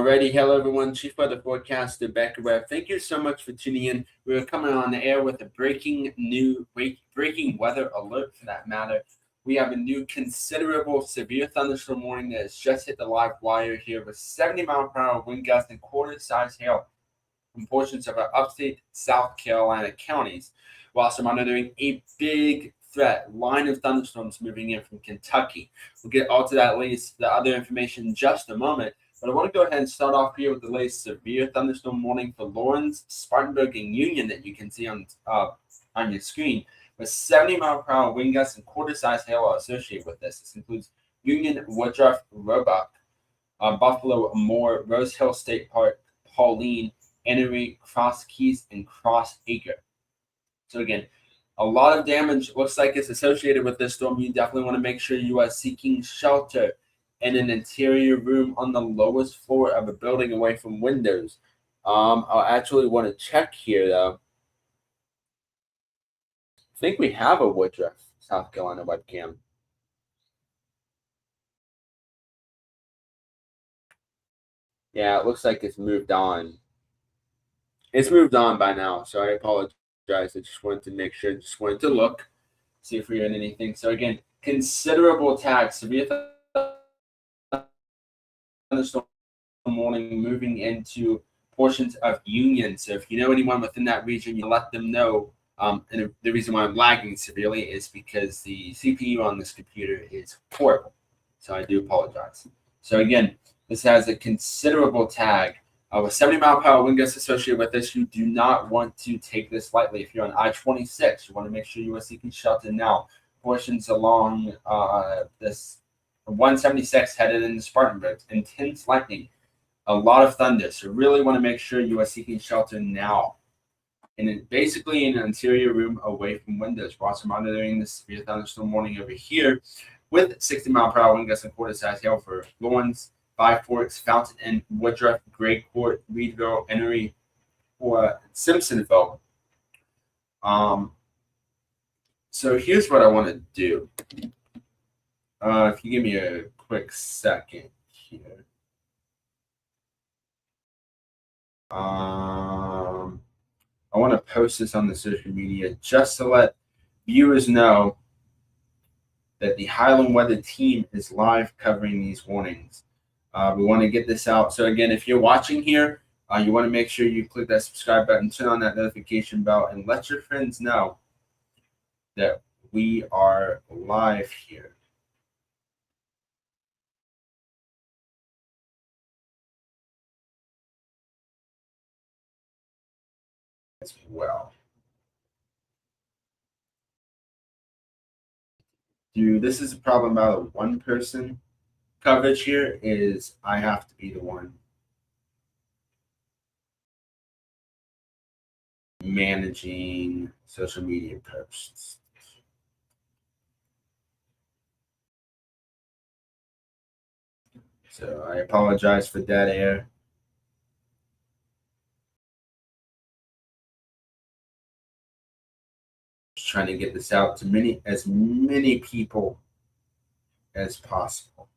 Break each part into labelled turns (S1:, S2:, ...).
S1: Alrighty, hello everyone. Chief Weather Forecaster Becca Webb. Thank you so much for tuning in. We're coming on the air with a breaking weather alert for that matter. We have a new considerable severe thunderstorm warning that has just hit the live wire here with 70-mile-per-hour wind gusts and quarter-size hail from portions of our upstate South Carolina counties. We're also monitoring a big threat line of thunderstorms moving in from Kentucky. We'll get all to that latest, the other information in just a moment. But I want to go ahead and start off here with the latest severe thunderstorm warning for Lawrence, Spartanburg, and Union that you can see on your screen. With 70-mile-per-hour wind gusts and quarter-size hail are associated with this. This includes Union, Woodruff, Roebuck, Buffalo, Moore, Rose Hill State Park, Pauline, Enoree, Cross Keys, and Cross Acre. So again, a lot of damage looks like it's associated with this storm. You definitely want to make sure you are seeking shelter in an interior room on the lowest floor of a building away from windows. I'll actually want to check here though. I think we have a Woodruff, South Carolina webcam. Yeah, it looks like it's moved on. It's moved on by now, so I apologize. I just wanted to make sure, just wanted to look, see if we're in anything. So again, considerable attacks, severe thunderstorm warning moving into portions of Union. So if you know anyone within that region, you let them know. And the reason why I'm lagging severely is because the CPU on this computer is horrible. So I do apologize. So again, this has a considerable tag. With 70-mile-per-hour wind gusts associated with this, you do not want to take this lightly. If you're on I-26, you want to make sure you are seeking shelter now. Portions along this 176 headed into Spartanburg, intense lightning, a lot of thunder. So really want to make sure you are seeking shelter now. And basically in an interior room away from windows. We're also monitoring the severe thunderstorm warning over here with 60-mile-per-hour wind gusts and quarter-size hail for Lawrence, Five Forks, Fountain Inn, Woodruff, Gray Court, Reedville, Enoree, or Simpsonville. So here's what I want to do. If you give me a quick second here. I want to post this on the social media just to let viewers know that the Highland Weather team is live covering these warnings. We want to get this out. So again, if you're watching here, you want to make sure you click that subscribe button, turn on that notification bell, and let your friends know that we are live here. As well. This is a problem about a one-person coverage here is I have to be the one managing social media posts. So I apologize for dead air. Just trying to get this out to as many people as possible.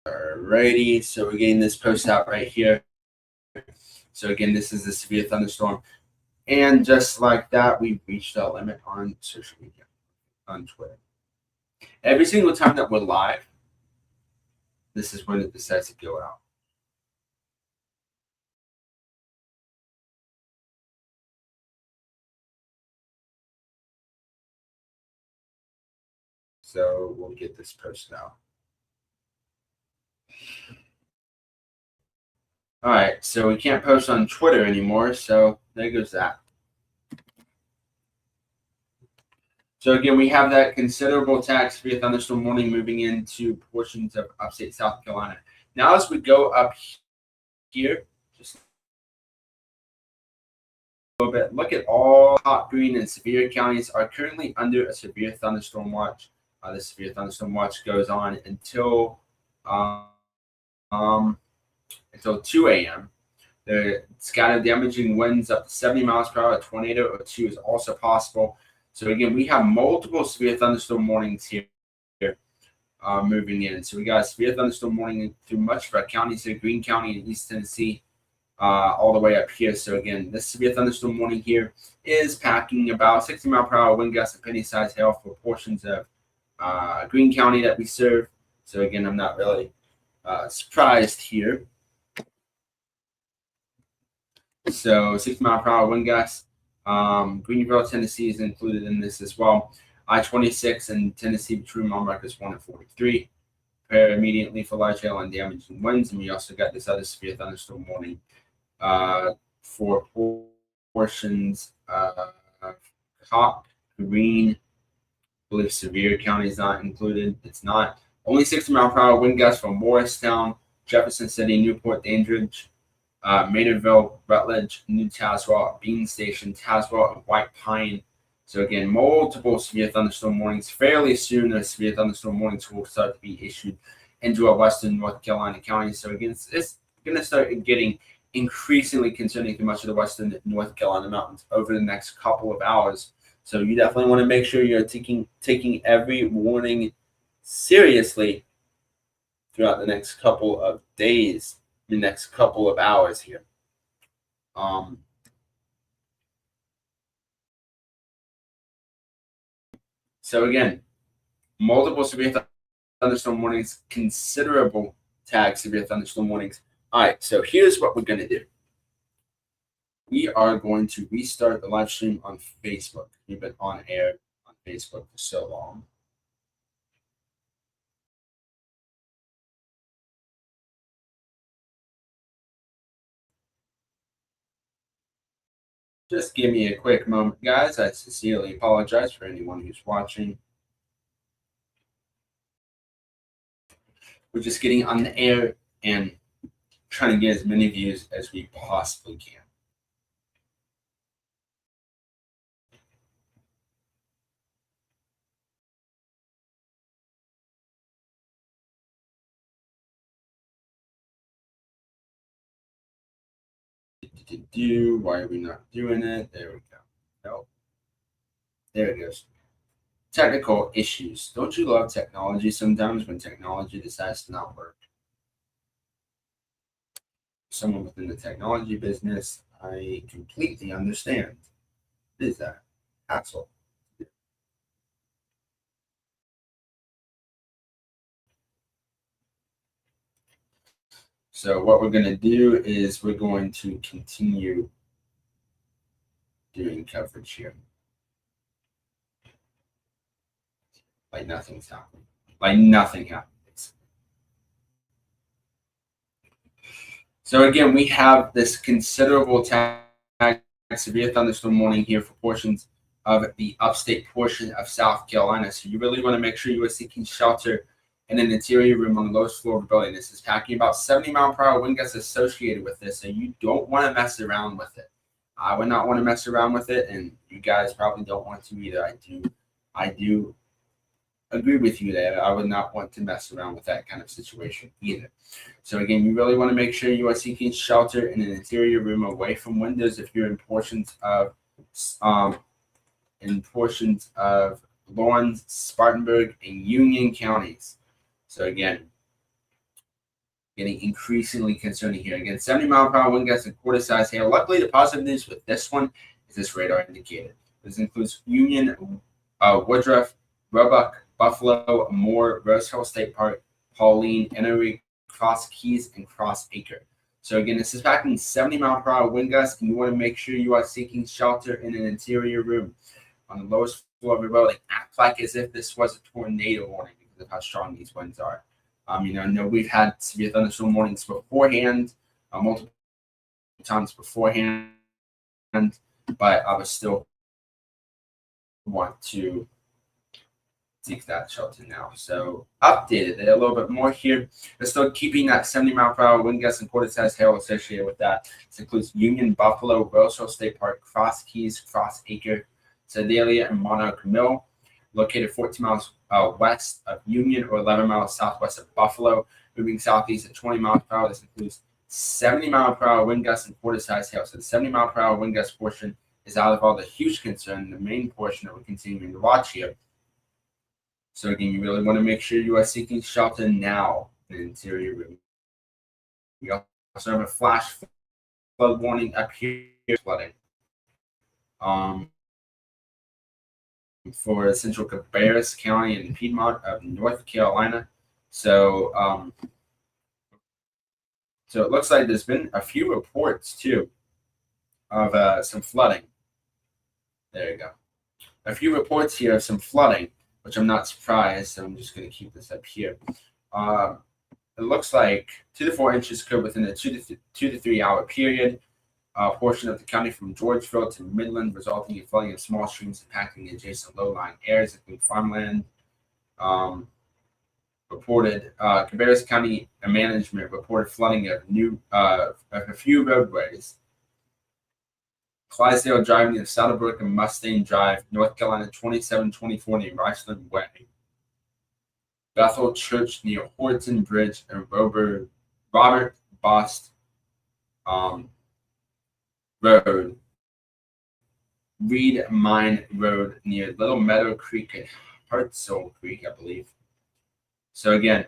S1: Alrighty, so we're getting this post out right here. So again, this is the severe thunderstorm. And just like that, we've reached our limit on social media, on Twitter. Every single time that we're live, this is when it decides to go out. So we'll get this posted out. All right, so we can't post on Twitter anymore, so there goes that. So again, we have that considerable attack, severe thunderstorm warning moving into portions of upstate South Carolina. Now as we go up here, just a little bit, look at all hot, green, and severe counties are currently under a severe thunderstorm watch. The severe thunderstorm watch goes on until until 2 a.m. The scattered damaging winds up to 70 miles per hour. A tornado or two is also possible. So again, we have multiple severe thunderstorm warnings here moving in. So we got a severe thunderstorm warning through much of our counties here, Greene County and East Tennessee, all the way up here. So again, this severe thunderstorm warning here is packing about 60 mile per hour wind gusts and penny-sized hail for portions of Greene County that we serve. So again, I'm not really surprised here. So 60 mile per hour wind gusts. Greenville, Tennessee is included in this as well. I-26 in Tennessee between mile markers 1 and 43. Prepare immediately for large hail and damaging winds. And we also got this other severe thunderstorm warning for portions of Cobb, Greene. I believe Sevier County is not included. It's not. Only 60 mile per hour wind gusts from Morristown, Jefferson City, Newport, Dandridge, Maynardville, Rutledge, New Tazewell, Bean Station, Tazewell, and White Pine. So again, multiple severe thunderstorm warnings. Fairly soon, those severe thunderstorm warnings will start to be issued into our western North Carolina counties. So again, it's going to start getting increasingly concerning to much of the western North Carolina mountains over the next couple of hours. So you definitely want to make sure you're taking every warning seriously throughout the next couple of days, the next couple of hours here. So again, multiple severe thunderstorm warnings, considerable tag severe thunderstorm warnings. All right, so here's what we're going to do. We are going to restart the live stream on Facebook. We've been on air on Facebook for so long. Just give me a quick moment, guys. I sincerely apologize for anyone who's watching. We're just getting on the air and trying to get as many views as we possibly can. Why are we not doing it? There we go. Nope. There it goes. Technical issues. Don't you love technology sometimes when technology decides to not work? Someone within the technology business, I completely understand. What is that? Hassle. So what we're going to do is we're going to continue doing coverage here. Like nothing's happening. Like nothing happens. So again, we have this considerable severe thunderstorm warning here for portions of the upstate portion of South Carolina. So you really want to make sure you are seeking shelter in an interior room on the lowest floor of the building. This is packing about 70 mile per hour wind gusts associated with this, so you don't want to mess around with it. I would not want to mess around with it, and you guys probably don't want to either. I do agree with you there. I would not want to mess around with that kind of situation either. So again, you really want to make sure you are seeking shelter in an interior room away from windows if you're in portions of Lawrence, Spartanburg, and Union counties. So again, getting increasingly concerning here. Again, 70 mile per hour wind gusts and quarter-size hail. Luckily, the positive news with this one is this radar indicator. This includes Union, Woodruff, Roebuck, Buffalo, Moore, Rose Hill State Park, Pauline, Enoree, Cross Keys, and Cross Acre. So again, this is packing 70 mile per hour wind gusts, and you want to make sure you are seeking shelter in an interior room on the lowest floor of your building. Act like as if this was a tornado warning because of how strong these winds are. I know we've had severe thunderstorm warnings beforehand, multiple times beforehand, but I would still want to seek that shelter now. So updated it a little bit more here. They're still keeping that 70 mile per hour wind gusts and quarter-size hail associated with that. This includes Union, Buffalo, Rose Hill State Park, Cross Keys, Cross Acre, Sedalia, and Monarch Mill, located 14 miles west of Union or 11 miles southwest of Buffalo. Moving southeast at 20 miles per hour. This includes 70-mile-per-hour wind gusts and quarter-size hail. So the 70-mile-per-hour wind gust portion is out of all the huge concern, the main portion that we're continuing to watch here. So again, you really want to make sure you are seeking shelter now in the interior room. We also have a flash flood warning up here, flooding. For central Cabarrus County and Piedmont of North Carolina. So it looks like there's been a few reports too of some flooding. There you go. A few reports here of some flooding, which I'm not surprised. So I'm just going to keep this up here. It looks like 2 to 4 inches occurred within a 2 to 3 hour period. A portion of the county from Georgeville to Midland, resulting in flooding of small streams impacting adjacent low-lying areas, including farmland. Reported Cabarrus County management reported flooding of a few roadways. Clydesdale Drive near Saddlebrook and Mustang Drive, North Carolina 2724 near Richland Way. Bethel Church near Horton Bridge and Robert Bost Road. Reed Mine Road near Little Meadow Creek and Hartselle Creek, I believe. So again,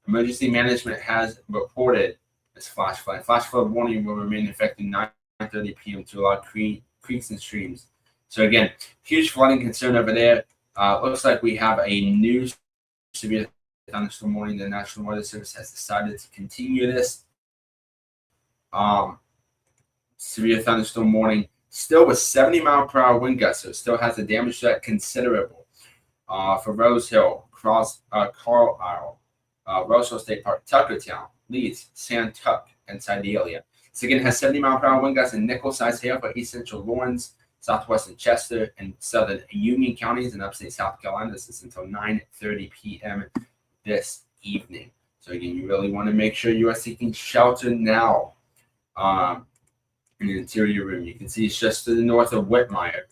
S1: emergency management has reported this flash flood. Flash flood warning will remain affecting 9:30 p.m. to a lot of creeks and streams. So again, huge flooding concern over there. Looks like we have a new severe thunderstorm warning. The National Weather Service has decided to continue this severe thunderstorm warning, still with 70-mile-per-hour wind gusts. So it still has a damage threat considerable for Rose Hill, Carlisle, Rose Hill State Park, Tuckertown, Leeds, Santuck, and Sedalia. So again, it has 70-mile-per-hour wind gusts and nickel-sized hail for east central Lawrence, southwestern Chester, and southern Union counties in upstate South Carolina. This is until 9:30 p.m. this evening. So again, you really want to make sure you are seeking shelter now. In the interior room, you can see it's just to the north of Whitmire.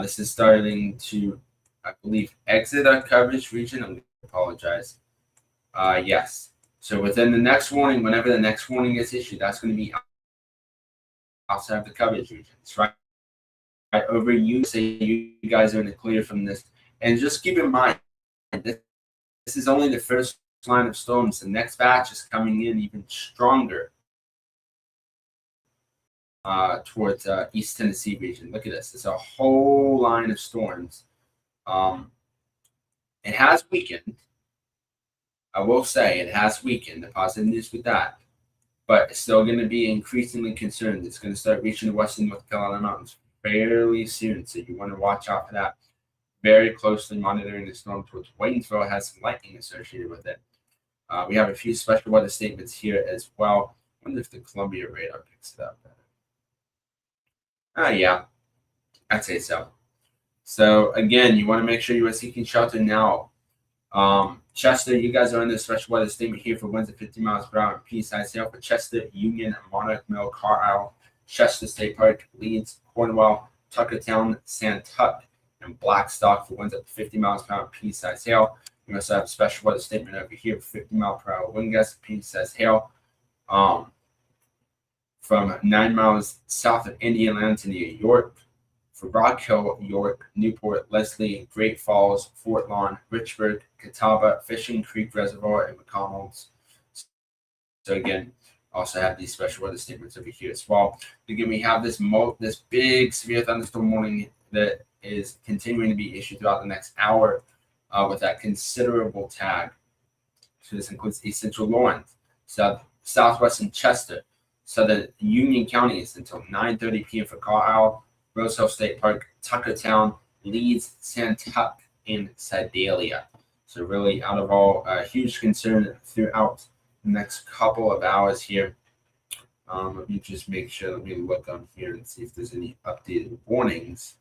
S1: This is starting to, I believe, exit our coverage region. I'm going to apologize. Yes. So within the next warning, whenever the next warning is issued, that's going to be outside of the coverage region. It's right over you. Say you guys are in the clear from this. And just keep in mind, this is only the first line of storms. The next batch is coming in even stronger towards East Tennessee region. Look at this. It's a whole line of storms. It has weakened. I will say it has weakened. The positive news with that. But it's still going to be increasingly concerned. It's going to start reaching the western North Carolina mountains fairly soon. So you want to watch out for that. Very closely monitoring the storm towards Waynesville. Has some lightning associated with it. We have a few special weather statements here as well. I wonder if the Columbia radar picks it up. Yeah, I'd say so. So again, you want to make sure you are seeking shelter now. Chester, you guys are in this special weather statement here for winds of 50 miles per hour and P-size hail for Chester, Union, Monarch Mill, Carlisle, Chester State Park, Leeds, Cornwall, Tuckertown, Santuck, and Blackstock for winds up to 50 miles per hour and P-size hail. We also have a special weather statement over here for 50 mile per hour wind gusts, P-size hail. From 9 miles south of Indianland to near York, for Rock Hill, York, Newport, Leslie, Great Falls, Fort Lawn, Richburg, Catawba, Fishing Creek Reservoir, and McConnell's. So again, also have these special weather statements over here as well. Again, we have this big severe thunderstorm warning that is continuing to be issued throughout the next hour with that considerable tag. So this includes East Central Lawrence, southwestern Chester, southern Union counties until 9:30 p.m. for Carlisle, Rose Hill State Park, Tuckertown, Leeds, Santuck, and Sedalia. So really out of all huge concern throughout the next couple of hours here. Let me just make sure, let me look on here and see if there's any updated warnings.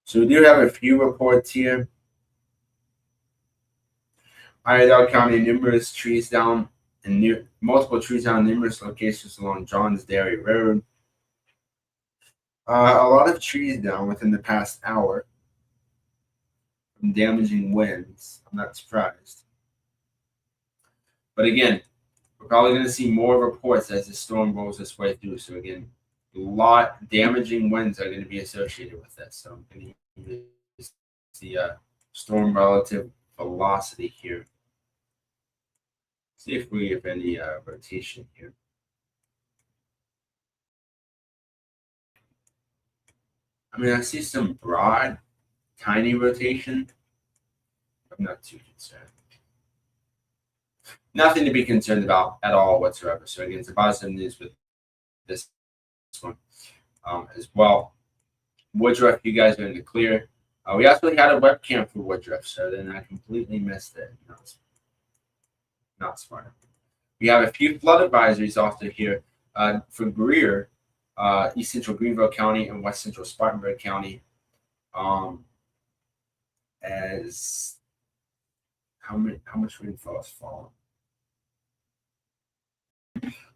S1: So we do have a few reports here. Iredell County, numerous trees down and multiple trees down in numerous locations along Johns Dairy Road. A lot of trees down within the past hour from damaging winds. I'm not surprised. But again, we're probably going to see more reports as the storm rolls its way through. So again, a lot damaging winds are going to be associated with this. So I'm going to use the storm relative velocity here. See if we have any rotation here. I mean, I see some broad, tiny rotation. I'm not too concerned. Nothing to be concerned about at all whatsoever. So again, it's a positive news with this one as well. Woodruff, you guys are in the clear. We actually had a webcam for Woodruff, so then I completely missed it. Not smart. We have a few flood advisories also here for Greer, East Central Greenville County, and West Central Spartanburg County. As how much rainfall has fallen?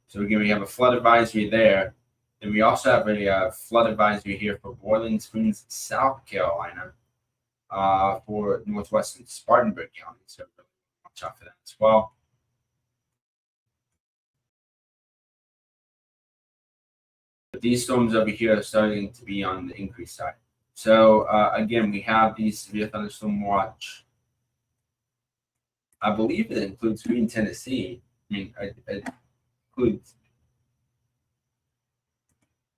S1: So again, we have a flood advisory there. And we also have a flood advisory here for Boiling Springs, South Carolina, for northwestern Spartanburg County. So really watch out for that as well. But these storms over here are starting to be on the increase side. So again, we have the severe thunderstorm watch. I believe it includes Green, Tennessee. I mean, it includes,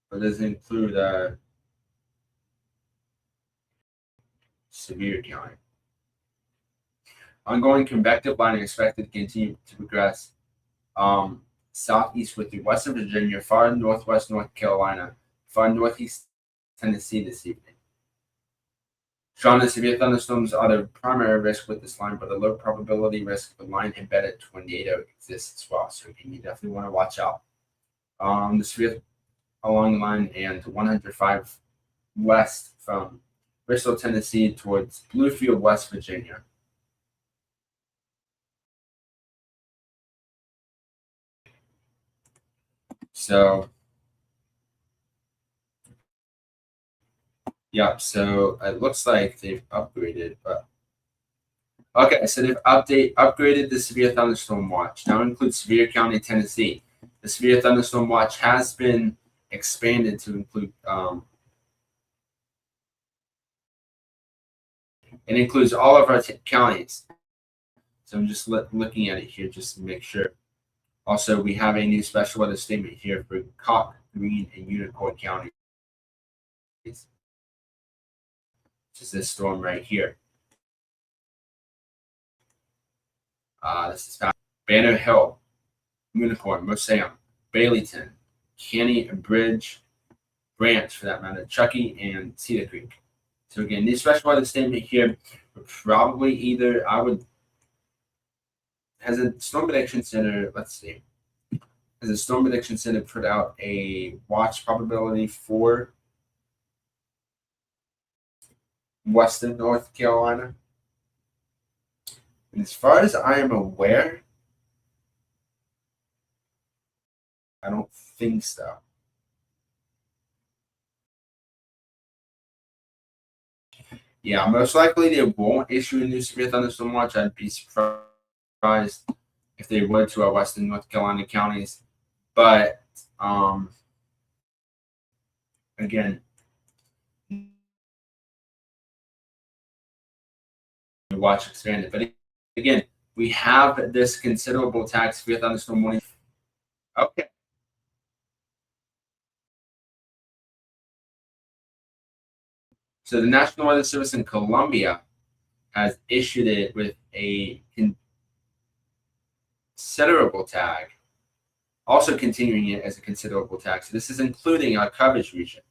S1: but does it include Sevier County? Ongoing convective line expected to continue to progress southeast with the western Virginia, far northwest North Carolina, far northeast Tennessee this evening. Strong and severe thunderstorms are the primary risk with this line, but a low probability risk of a line embedded tornado exists as well. So you definitely want to watch out. The severe along the line and 105 west from Bristol, Tennessee towards Bluefield, West Virginia. So, yeah, so it looks like they've upgraded, but okay, so they've upgraded the severe thunderstorm watch. Now includes Sevier County, Tennessee. The severe thunderstorm watch has been expanded to include it includes all of our counties. So I'm just looking at it here just to make sure. Also, we have a new special weather statement here for Cocke, Greene, and Unicoi counties. Which is this storm right here. This is Banner Hill, Unicoi, Mosaam, Baileyton, Caney Bridge, Branch for that matter, Chuckey, and Cedar Creek. So again, this special weather statement here would probably either has a storm prediction center. Let's see, has a storm prediction center put out a watch probability for Western North Carolina? And as far as I am aware, I don't think so. Yeah, most likely they won't issue a new severe thunderstorm watch. I'd be surprised if they would to our Western North Carolina counties. But again, watch expanded. But again, we have this considerable tax severe thunderstorm warning. Okay. So the National Weather Service in Columbia has issued it with a considerable tag, also continuing it as a considerable tag. So this is including our coverage region.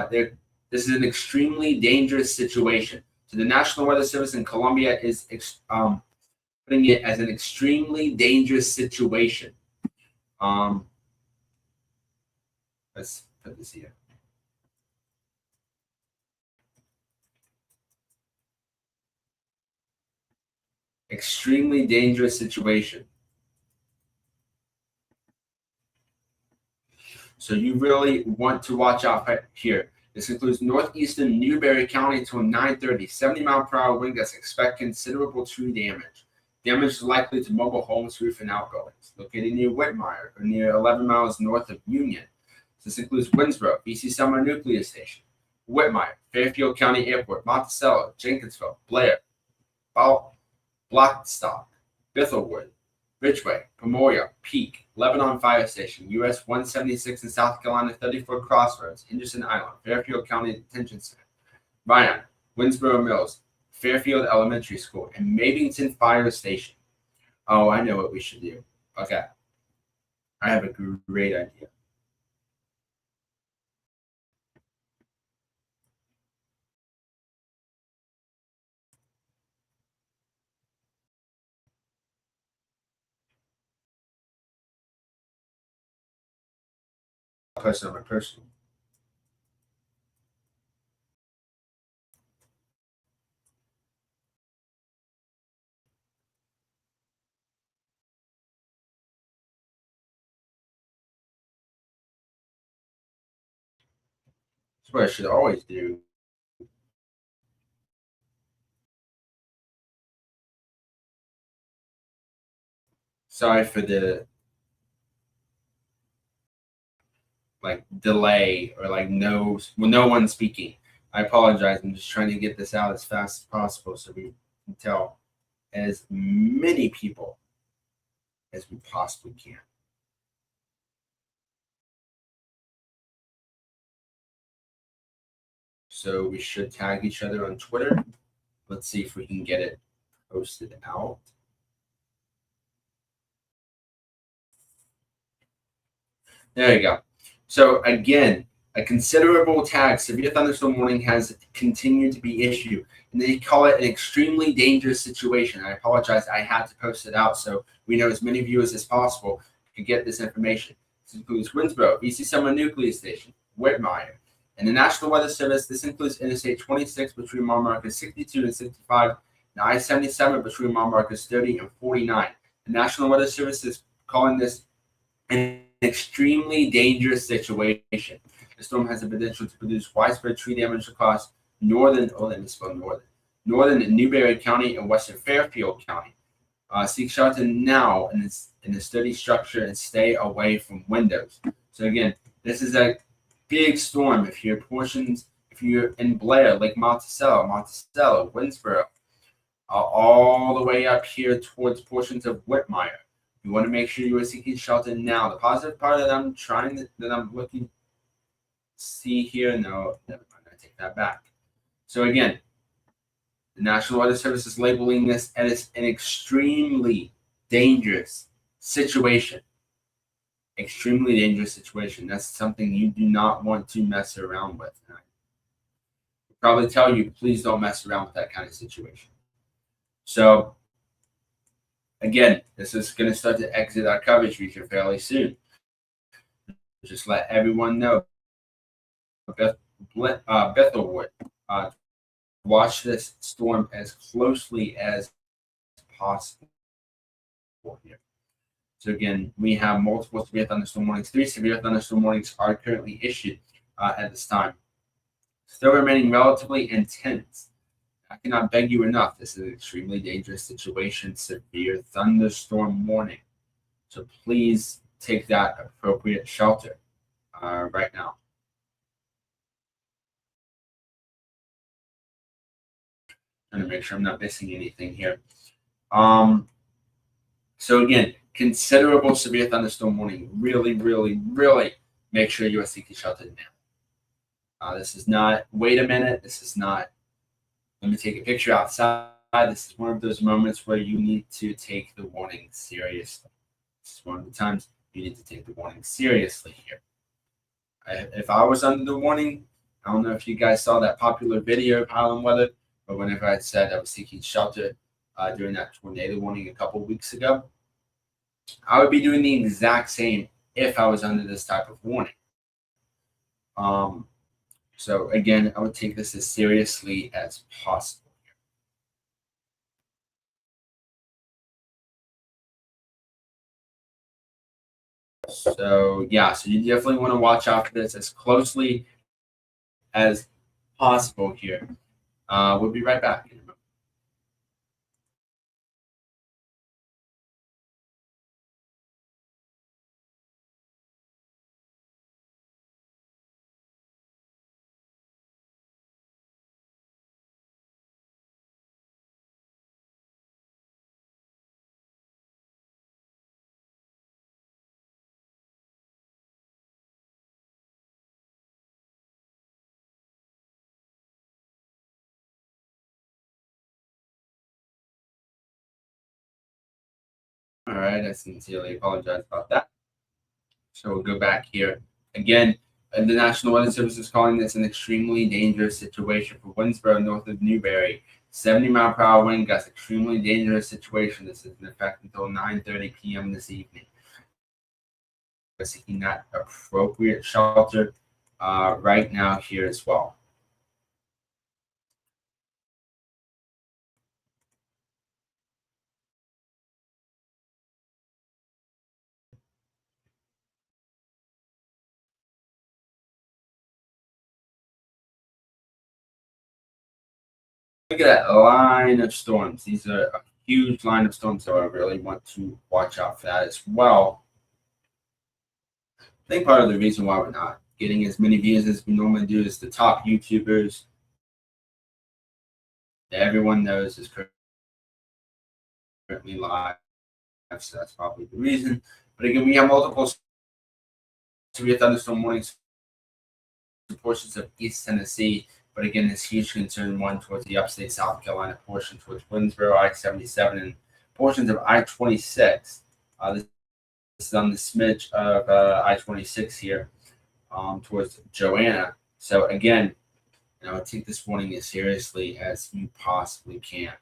S1: This is an extremely dangerous situation. So the National Weather Service in Columbia is putting it as an extremely dangerous situation. Let's put this here. Extremely dangerous situation. So you really want to watch out here. This includes northeastern Newberry County until 9:30. 70-mile-per-hour wind gusts. Expect considerable tree damage. Damage is likely to mobile homes, roof, and outbuildings. Located near Whitmire, or near 11 miles north of Union. This includes Winsboro, BC Summer Nuclear Station, Whitmire, Fairfield County Airport, Monticello, Jenkinsville, Blair, Blackstock, Bithelwood, Ridgeway, Pemoria, Peak, Lebanon Fire Station, US 176 in South Carolina, 34 Crossroads, Henderson Island, Fairfield County Detention Center, Ryan, Winsboro Mills, Fairfield Elementary School, and Mabington Fire Station. Oh, I know what we should do. Okay. I have a great idea. I'll post it on my personal. That's what I should always do. Sorry for the delay or no one speaking. I apologize. I'm just trying to get this out as fast as possible so we can tell as many people as we possibly can. So we should tag each other on Twitter. Let's see if we can get it posted out. There you go. So again, a considerable tag, severe thunderstorm warning has continued to be issued, and they call it an extremely dangerous situation. I apologize, I had to post it out so we know as many viewers as possible can get this information. This includes Winsboro, BC Summer Nuclear Station, Whitmire, and the National Weather Service. This includes Interstate 26 between mile markers 62 and 65, and I-77 between mile markers 30 and 49. The National Weather Service is calling this an extremely dangerous situation. The storm has the potential to produce widespread tree damage across northern Newberry County and western Fairfield County. Seek shelter now in a steady structure and stay away from windows. So again, this is a big storm. If you're in Blair, Lake Monticello, Winsboro, all the way up here towards portions of Whitmire. You want to make sure you are seeking shelter now. The positive part that I'm looking to see here, no, never mind, I take that back. So again, the National Weather Service is labeling this as an extremely dangerous situation. Extremely dangerous situation. That's something you do not want to mess around with. I would probably tell you, please don't mess around with that kind of situation. So again, this is going to start to exit our coverage region fairly soon. Just let everyone know. Bithelwood, watch this storm as closely as possible here. So again, we have multiple severe thunderstorm warnings. 3 severe thunderstorm warnings are currently issued at this time. Still remaining relatively intense. I cannot beg you enough. This is an extremely dangerous situation. Severe thunderstorm warning. So please take that appropriate shelter right now. Trying to make sure I'm not missing anything here. So again, considerable severe thunderstorm warning. Really, really, really make sure you are seeking shelter now. This is not, wait a minute. This is not, let me take a picture outside. This is one of those moments where you need to take the warning seriously. This is one of the times you need to take the warning seriously here. If I was under the warning, I don't know if you guys saw that popular video of Highland weather, but whenever I said I was seeking shelter during that tornado warning a couple weeks ago, I would be doing the exact same if I was under this type of warning. So again, I would take this as seriously as possible. So yeah, so you definitely want to watch out for this as closely as possible here. We'll be right back. All right, I sincerely apologize about that. So we'll go back here again. The National Weather Service is calling this an extremely dangerous situation for Winsboro, north of Newberry. 70-mile-per-hour wind gusts, extremely dangerous situation. This is in effect until 9:30 p.m. this evening. We're seeking that appropriate shelter right now here as well. Look at that line of storms. These are a huge line of storms, so I really want to watch out for that as well. I think part of the reason why we're not getting as many views as we normally do is the top YouTubers that everyone knows is currently live, so that's probably the reason. But again, we have multiple severe thunderstorm warnings in portions of East Tennessee. But again, this huge concern one towards the upstate South Carolina portion, towards Winsboro, I-77, and portions of I-26. This is on the smidge of I-26 here towards Joanna. So again, take this warning as seriously as you possibly can.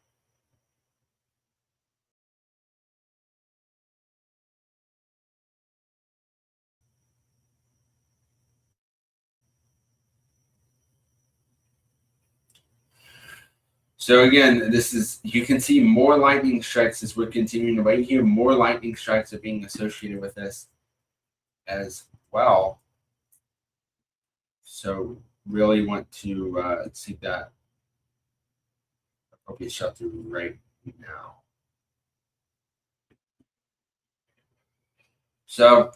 S1: So again, this is, you can see more lightning strikes as we're continuing to wait here. More lightning strikes are being associated with this as well. So really want to see that appropriate shelter right now. So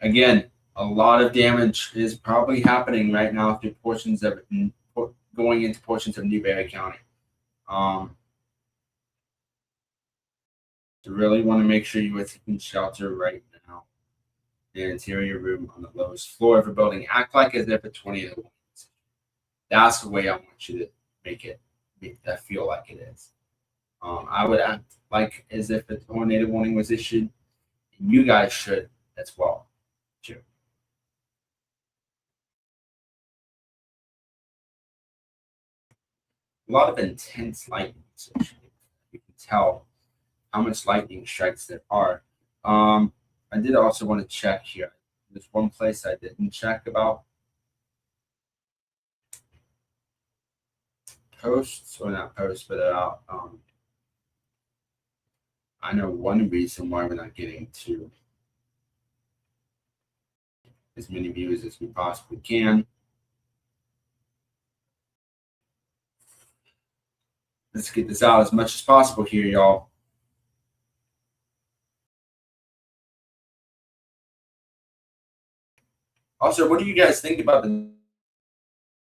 S1: again, a lot of damage is probably happening right now through portions of going into portions of Newberry County. So really want to make sure you are taking shelter right now. The interior room on the lowest floor of a building. Act like as if a tornado. That's the way I want you to make that feel like it is. I would act like as if a tornado warning was issued. And you guys should as well, too. A lot of intense lightning associated. You can tell how much lightning strikes there are. I did also want to check here. There's one place I didn't check about posts, or not posts, but I know one reason why we're not getting to as many views as we possibly can. Let's get this out as much as possible here, y'all. Also, what do you guys think about the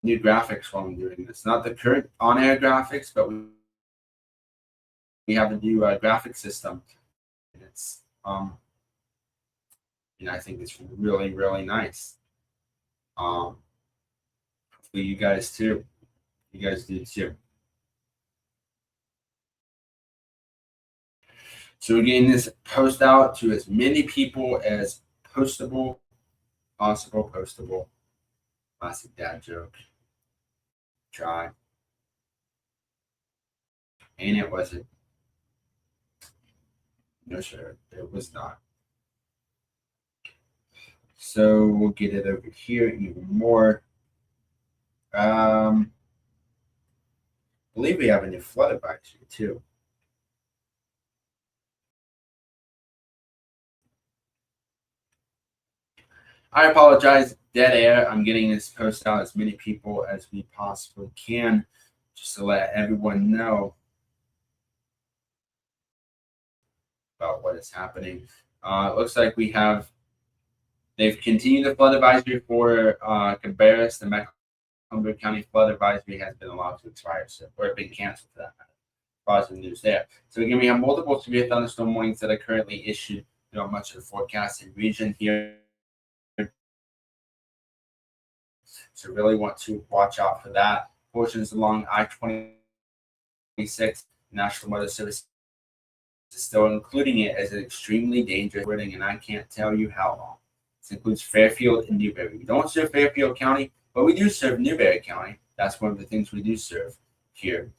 S1: new graphics while I'm doing this? Not the current on-air graphics, but we have a new graphic system. And it's I think it's really, really nice. Hopefully you guys too. You guys do too. So again, this post out to as many people as possible. Classic dad joke. Try. And it wasn't. No, sir, it was not. So we'll get it over here even more. I believe we have a new flood advisory too. I apologize, dead air. I'm getting this post out as many people as we possibly can, just to let everyone know about what is happening. It looks like they've continued the flood advisory for Cabarrus. The Mecklenburg County flood advisory has been allowed to expire, or been canceled for that matter. Positive news there. So again, we have multiple severe thunderstorm warnings that are currently issued throughout much of the forecasted region here. So really want to watch out for that. Portions along I-26, National Weather Service is still including it as an extremely dangerous wording, and I can't tell you how long. This includes Fairfield and Newberry. We don't serve Fairfield County, but we do serve Newberry County. That's one of the things we do serve here.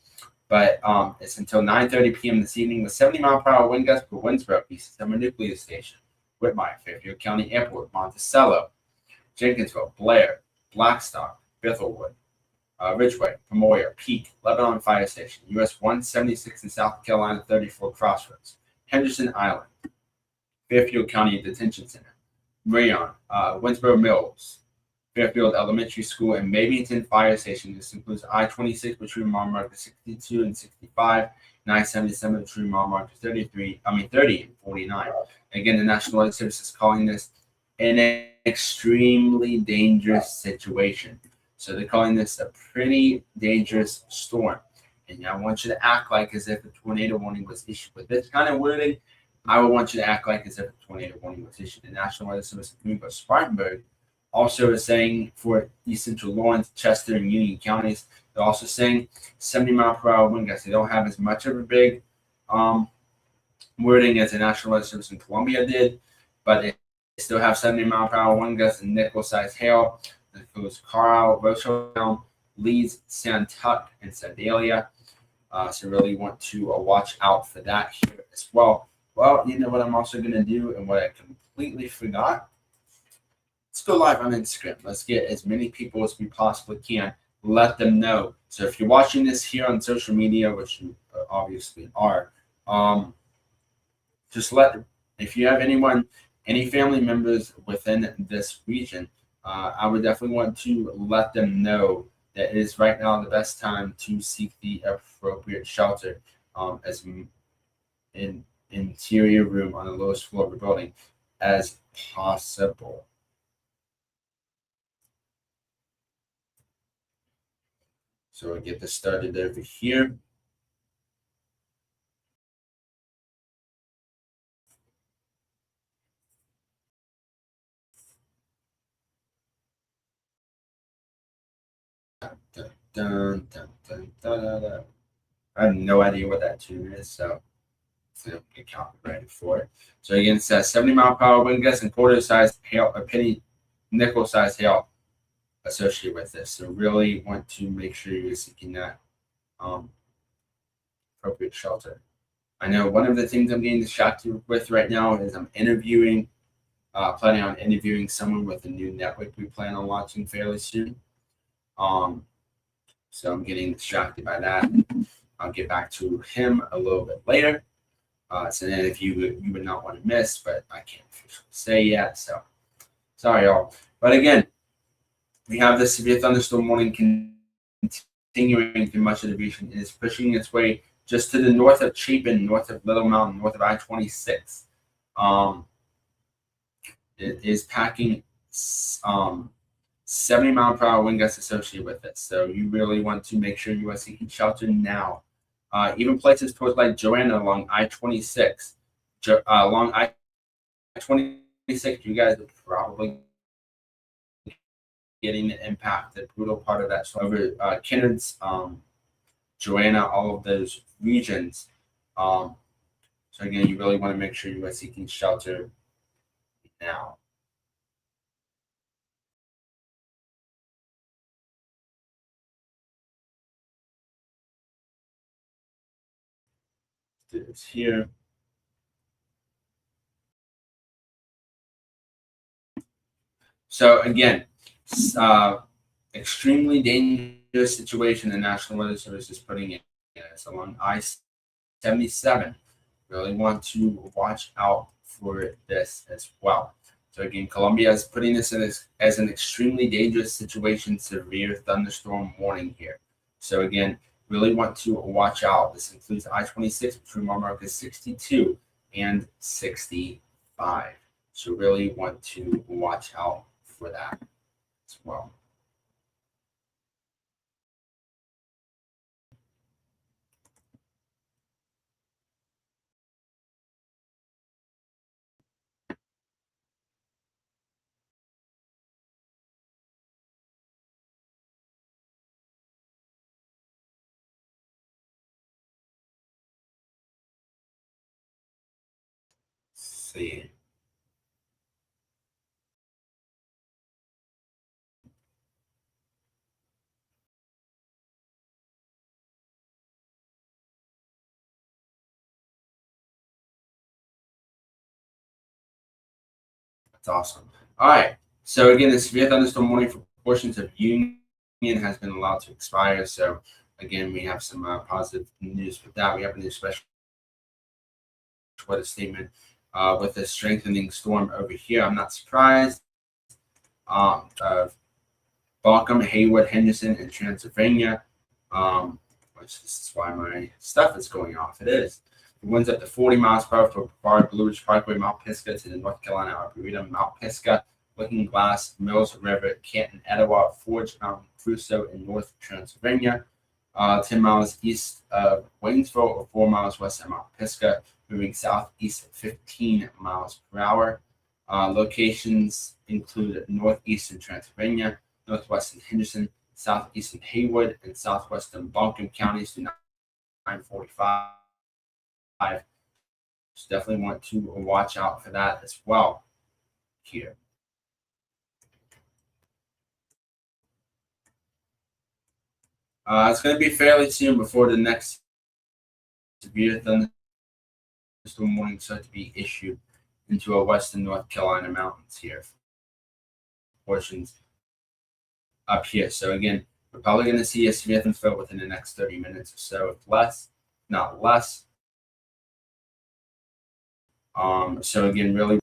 S1: But it's until 9:30 p.m. this evening with 70-mile-per-hour wind gusts for Winnsboro, East Thermonuclear Station, Whitmire, Fairfield County Airport, Monticello, Jenkinsville, Blair, Blackstock, Bethelwood, Ridgeway, Pamoya, Peak, Lebanon Fire Station, US 176 in South Carolina 34 Crossroads, Henderson Island, Fairfield County Detention Center, Rayon, Winnsboro Mills, Fairfield Elementary School, and Mabington Fire Station. This includes I-26 between mile marker 62 and 65, and I-77 between mile marker 30 and 49. Again, the National Weather Service is calling this an extremely dangerous situation. So they're calling this a pretty dangerous storm. And I want you to act like as if a tornado warning was issued. With this kind of wording, I would want you to act like as if a tornado warning was issued. The National Weather Service of Spartanburg also is saying for East Central Lawrence, Chester, and Union counties, they're also saying 70-mile-per-hour wind gusts. They don't have as much of a big wording as the National Weather Service in Columbia did, but they still have 70-mile-per-hour wind gusts and nickel-sized hail. That includes Carlisle, Rochelle, Leeds, Santuck, and Sedalia. So really want to watch out for that here as well. Well, you know what I'm also going to do and what I completely forgot? Let's go live on Instagram. Let's get as many people as we possibly can. Let them know. So if you're watching this here on social media, which you obviously are, just if you have any family members within this region, I would definitely want to let them know that it is right now the best time to seek the appropriate shelter as in interior room on the lowest floor of the building as possible. So we'll get this started over here. Dun, dun, dun, dun, dun, dun. I have no idea what that tune is, so get copyrighted for it. So again, it says 70-mile-per-hour wind gusts and quarter-sized hail, or penny nickel-sized hail associated with this. So really want to make sure you're seeking that appropriate shelter. I know one of the things I'm getting distracted with right now is I'm planning on interviewing someone with a new network we plan on launching fairly soon. So I'm getting distracted by that. I'll get back to him a little bit later. So then if you would not want to miss, but I can't officially say yet. So sorry, y'all. But again, we have this severe thunderstorm warning continuing through much of the region. It is pushing its way just to the north of Chapin, north of Little Mountain, north of I-26. It is packing 70-mile-per-hour wind gusts associated with it. So you really want to make sure you are seeking shelter now. Even places towards like Joanna along I-26. Along I-26, you guys are probably getting the impact, the brutal part of that. So over Kennard's, Joanna, all of those regions. So again, you really want to make sure you are seeking shelter now. Do this here. So again, extremely dangerous situation the National Weather Service is putting in. It's along I-77. Really want to watch out for this as well. So again, Columbia is putting this in as an extremely dangerous situation, severe thunderstorm warning here. So again, really want to watch out. This includes I-26 between mile markers 62 and 65. So really want to watch out for that as well. See. That's awesome. All right. So again, the severe thunderstorm warning for portions of Union has been allowed to expire. So again, we have some positive news with that. We have a new special weather statement with a strengthening storm over here. I'm not surprised. Of Balcom, Haywood, Henderson, and Transylvania. Which this is why my stuff is going off. It is. The winds up to 40 miles per hour for Brevard, Blue Ridge Parkway, Mount Pisgah to the North Carolina Arboretum, Mount Pisgah, Looking Glass, Mills River, Canton, Etowah, Forge, Crusoe, in North Transylvania. 10 miles east of Waynesville or 4 miles west of Mount Pisgah, moving southeast at 15 miles per hour. Locations include northeastern Transylvania, northwestern Henderson, southeastern Haywood, and southwestern Buncombe counties to 945. So definitely want to watch out for that as well here. It's going to be fairly soon before the next severe thunderstorm warning start to be issued into our western North Carolina mountains here. Portions up here. So again, we're probably going to see a severe thunderstorm within the next 30 minutes or so, if less, not less. So again, really.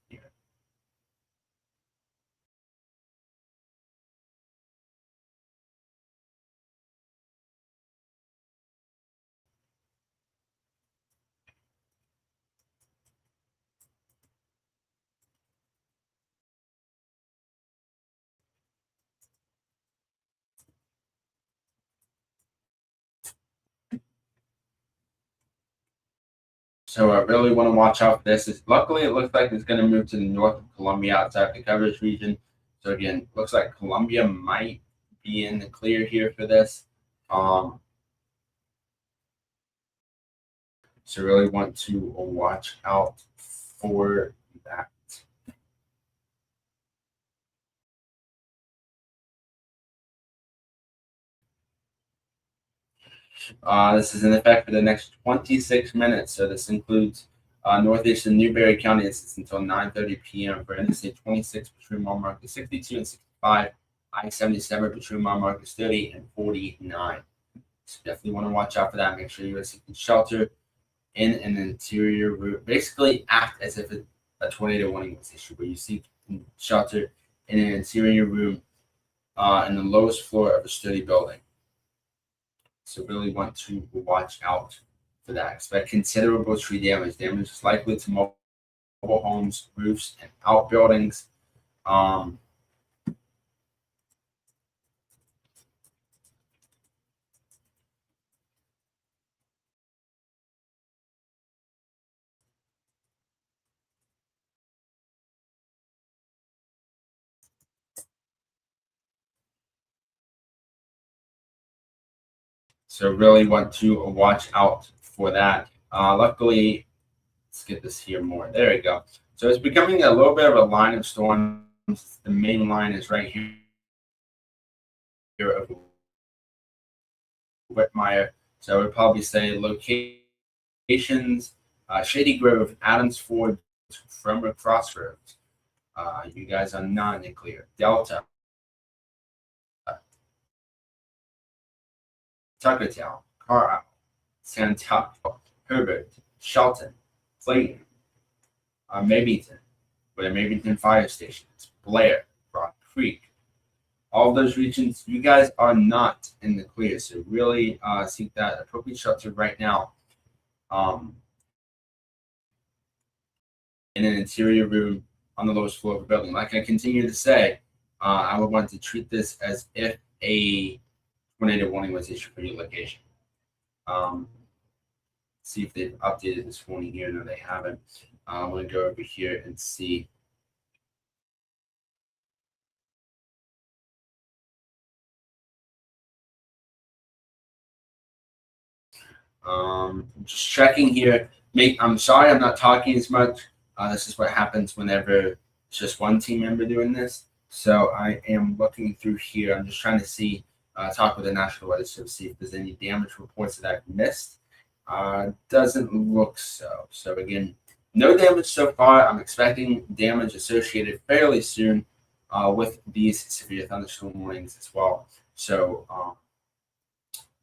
S1: So I really want to watch out for this. Luckily, it looks like it's going to move to the north of Columbia outside the coverage region. So again, looks like Columbia might be in the clear here for this. So really want to watch out for that. This is in effect for the next 26 minutes. So this includes northeastern Newberry County. It's until 9:30 p.m. for Interstate 26 between mile markers 62 and 65, I-77 between mile markers 30 and 49. So definitely want to watch out for that. Make sure you seek shelter in an interior room. Basically, act as if a tornado warning was issued, where you seek shelter in an interior room in the lowest floor of a sturdy building. So really want to watch out for that. Expect considerable tree damage. Damage is likely to mobile homes, roofs, and outbuildings. So really want to watch out for that. Luckily, let's get this here more. There we go. So it's becoming a little bit of a line of storms. The main line is right here of Whitmire. So I would probably say locations, Shady Grove, Adams Ford, Frommer Crossroads. You guys are not in clear. Delta, Tuckertown, Carlisle, Santuc, Herbert, Shelton, Clayton, Mabington, for the Mabington Fire Station, Blair, Rock Creek. All of those regions, you guys are not in the clear, so really seek that appropriate shelter right now. In an interior room on the lowest floor of the building. Like I continue to say, I would want to treat this as if a tornado warning was issued for your location. See if they've updated this warning here. No, they haven't. I'm going to go over here and see. Just checking here. I'm sorry I'm not talking as much. This is what happens whenever it's just one team member doing this. So I am looking through here. I'm just trying to see, talk with the National Weather Service, see if there's any damage reports that I've missed. Doesn't look so. So again, no damage so far. I'm expecting damage associated fairly soon with these severe thunderstorm warnings as well. So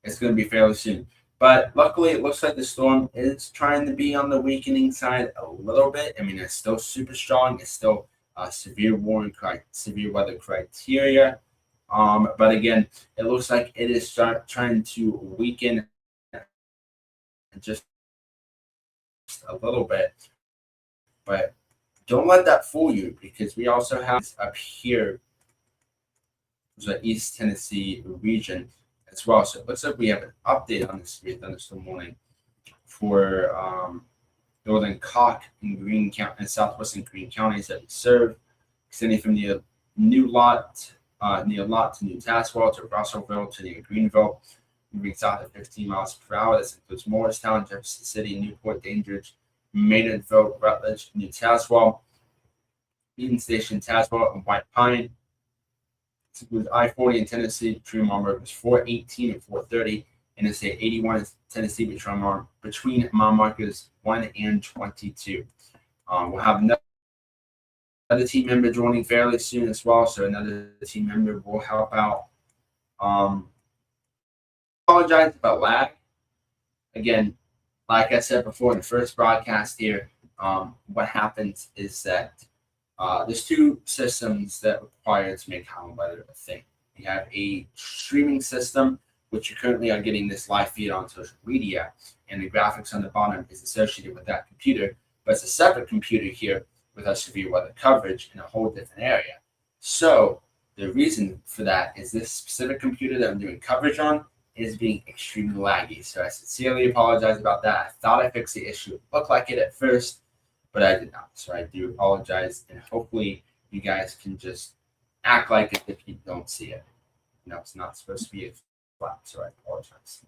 S1: it's going to be fairly soon. But luckily, it looks like the storm is trying to be on the weakening side a little bit. I mean, it's still super strong. It's still severe weather criteria. But again, it looks like it is trying to weaken just a little bit. But don't let that fool you, because we also have up here the East Tennessee region as well. So it looks like we have an update on this severe thunderstorm warning for northern Cocke and Greene County and southwestern Greene counties that we serve, extending from near New Lot to New Tazewell to Russellville to near Greenville, moving south at 15 miles per hour. This includes Morristown, Jefferson City, Newport, Dandridge, Maynardville, Rutledge, New Tazewell, Eaton Station, Tazewell, and White Pine. This includes I-40 in Tennessee between mile markers 418 and 430, Interstate 81 in Tennessee between mile markers 1 and 22. We'll have another team member joining fairly soon as well, so another team member will help out. Apologize about lag. Again, like I said before in the first broadcast here, what happens is that there's two systems that require to make Howland weather a thing. You have a streaming system, which you currently are getting this live feed on social media, and the graphics on the bottom is associated with that computer, but it's a separate computer here with our severe weather coverage in a whole different area. So the reason for that is this specific computer that I'm doing coverage on is being extremely laggy. So I sincerely apologize about that. I thought I fixed the issue. It looked like it at first, but I did not. So I do apologize, and hopefully you guys can just act like it if you don't see it. You know, it's not supposed to be a flat, so I apologize.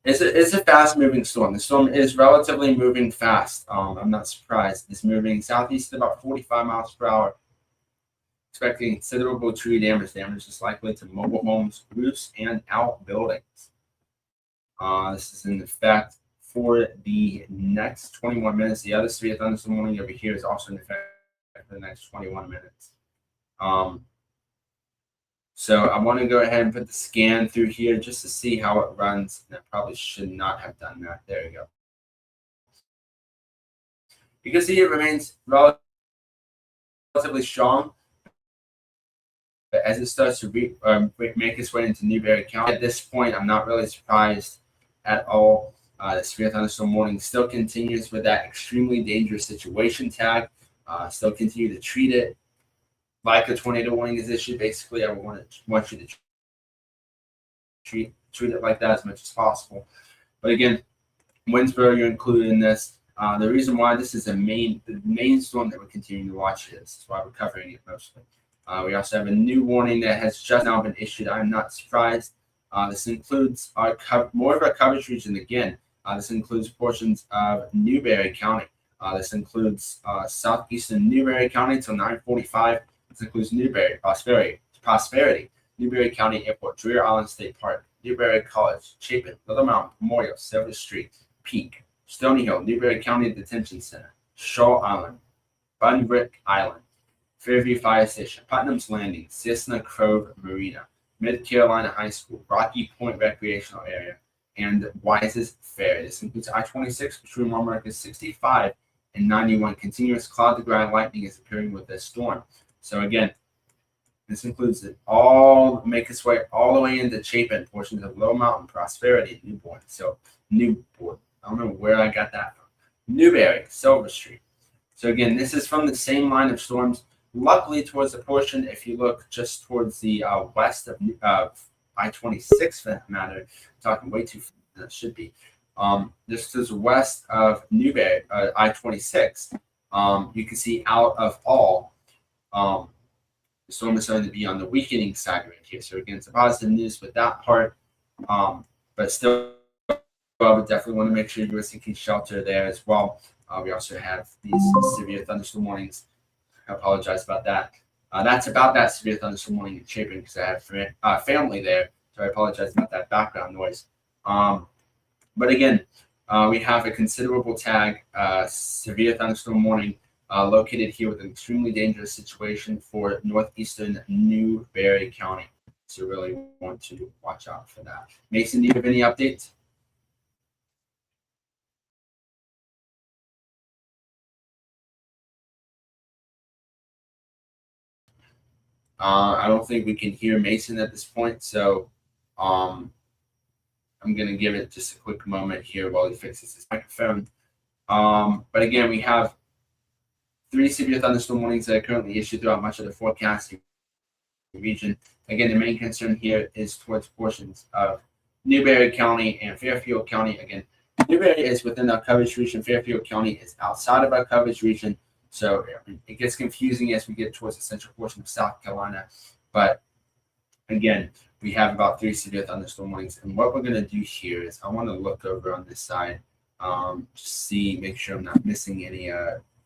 S1: It's a fast-moving storm. The storm is relatively moving fast. I'm not surprised. It's moving southeast at about 45 miles per hour. Expecting considerable tree damage. Damage is likely to mobile homes, roofs, and outbuildings. This is in effect for the next 21 minutes. The other severe thunderstorm warning over here is also in effect for the next 21 minutes. So I want to go ahead and put the scan through here just to see how it runs. And I probably should not have done that. There we go. You can see it remains relatively strong. But as it starts to make its way into Newberry County, at this point, I'm not really surprised at all. The severe thunderstorm warning still continues with that extremely dangerous situation tag. Still continue to treat it like a tornado warning is issued. Basically, I want you to treat it like that as much as possible. But again, Winsboro, you're included in this. The reason why this is the main storm that we're continuing to watch is. That's why we're covering it mostly. We also have a new warning that has just now been issued. I'm not surprised. This includes more of our coverage region again. This includes portions of Newberry County. This includes southeastern Newberry County until 9:45. This includes Newberry, Prosperity, Newberry County Airport, Dreher Island State Park, Newberry College, Chapin, Little Mountain, Memorial, 7th Street, Peak, Stony Hill, Newberry County Detention Center, Shaw Island, Bunrick Island, Fairview Fire Station, Putnam's Landing, Cessna Grove Marina, Mid Carolina High School, Rocky Point Recreational Area, and Wises Ferry. This includes I-26 between mile markers 65 and 91. Continuous cloud to ground lightning is appearing with this storm. So again, this includes make its way all the way into Chapin, portions of Low Mountain, Prosperity, Newborn. So Newport. I don't know where I got that from. Newberry, Silver Street. So again, this is from the same line of storms. Luckily, towards the portion, if you look just towards the west of I-26, for that matter, talking way too fast than it should be. This is west of Newberry, I-26. You can see out of all. The storm is starting to be on the weakening side right here. So again, some positive news with that part. But still, I would definitely want to make sure you're seeking shelter there as well. We also have these severe thunderstorm warnings. I apologize about that. That's about that severe thunderstorm warning in Chapin because I have family there. So I apologize about that background noise. But again, we have a considerable tag, severe thunderstorm warning, located here with an extremely dangerous situation for northeastern Newberry County. So really want to watch out for that. Mason, do you have any updates? I don't think we can hear Mason at this point, so I'm going to give it just a quick moment here while he fixes his microphone. But again, we have 3 severe thunderstorm warnings that are currently issued throughout much of the forecasting region. Again, the main concern here is towards portions of Newberry County and Fairfield County. Again, Newberry is within our coverage region. Fairfield County is outside of our coverage region. So it gets confusing as we get towards the central portion of South Carolina. But again, we have about 3 severe thunderstorm warnings. And what we're going to do here is I want to look over on this side, make sure I'm not missing any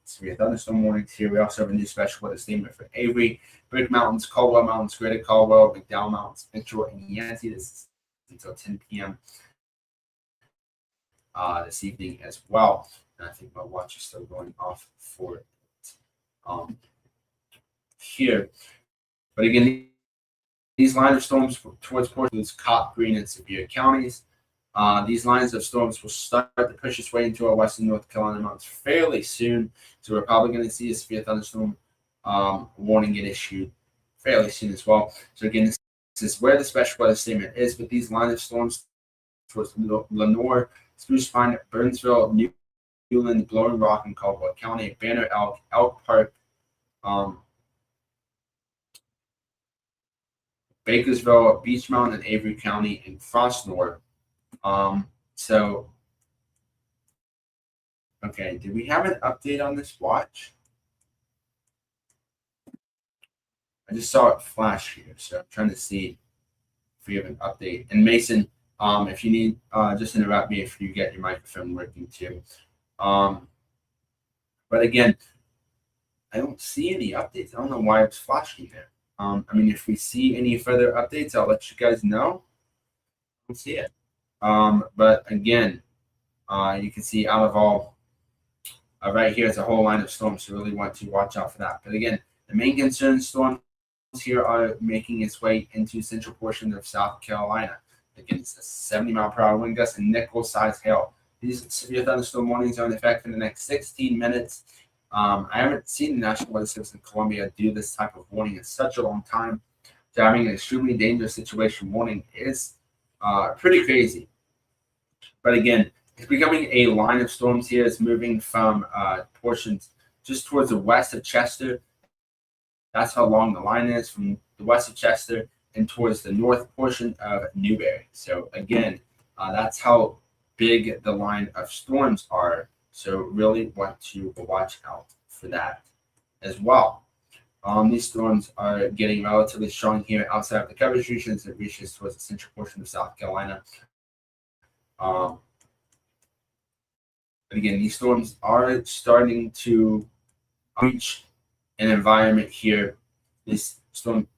S1: severe thunderstorm warnings here. We also have a new special weather statement for Avery, Brick Mountains, Caldwell Mountains, Greater Caldwell, McDowell Mountains, Mitchell, and Yancey. This is until 10 p.m. This evening as well. And I think my watch is still going off for it here. But again, these line of storms towards portions Cop, Green, and Sevier counties. These lines of storms will start to push its way into our western North Carolina mountains fairly soon. So we're probably going to see a severe thunderstorm warning get issued fairly soon as well. So again, this is where the special weather statement is, but these line of storms towards Lenoir, Spruce Pine, Burnsville, Newland, Blowing Rock, and Caldwell County, Banner Elk, Elk Park, Bakersville, Beach Mountain, and Avery County, and Frostnor. Okay, did we have an update on this watch? I just saw it flash here, so I'm trying to see if we have an update. And Mason, if you need, just interrupt me if you get your microphone working too. But again, I don't see any updates. I don't know why it's flashing there. I mean, if we see any further updates, I'll let you guys know. I don't see it. But again, you can see out of all, right here is a whole line of storms. So really want to watch out for that. But again, the main concern storms here are making its way into central portion of South Carolina. Again, it's a 70-mile-per-hour wind gust and nickel-sized hail. These severe thunderstorm warnings are in effect for the next 16 minutes. I haven't seen the National Weather Service in Columbia do this type of warning in such a long time. So having an extremely dangerous situation warning is pretty crazy. But again, it's becoming a line of storms here. It's moving from portions just towards the west of Chester. That's how long the line is, from the west of Chester and towards the north portion of Newberry. So again, that's how big the line of storms are. So really want to watch out for that as well. These storms are getting relatively strong here outside of the coverage regions. It reaches towards the central portion of South Carolina. But again, these storms are starting to reach an environment here. This storm,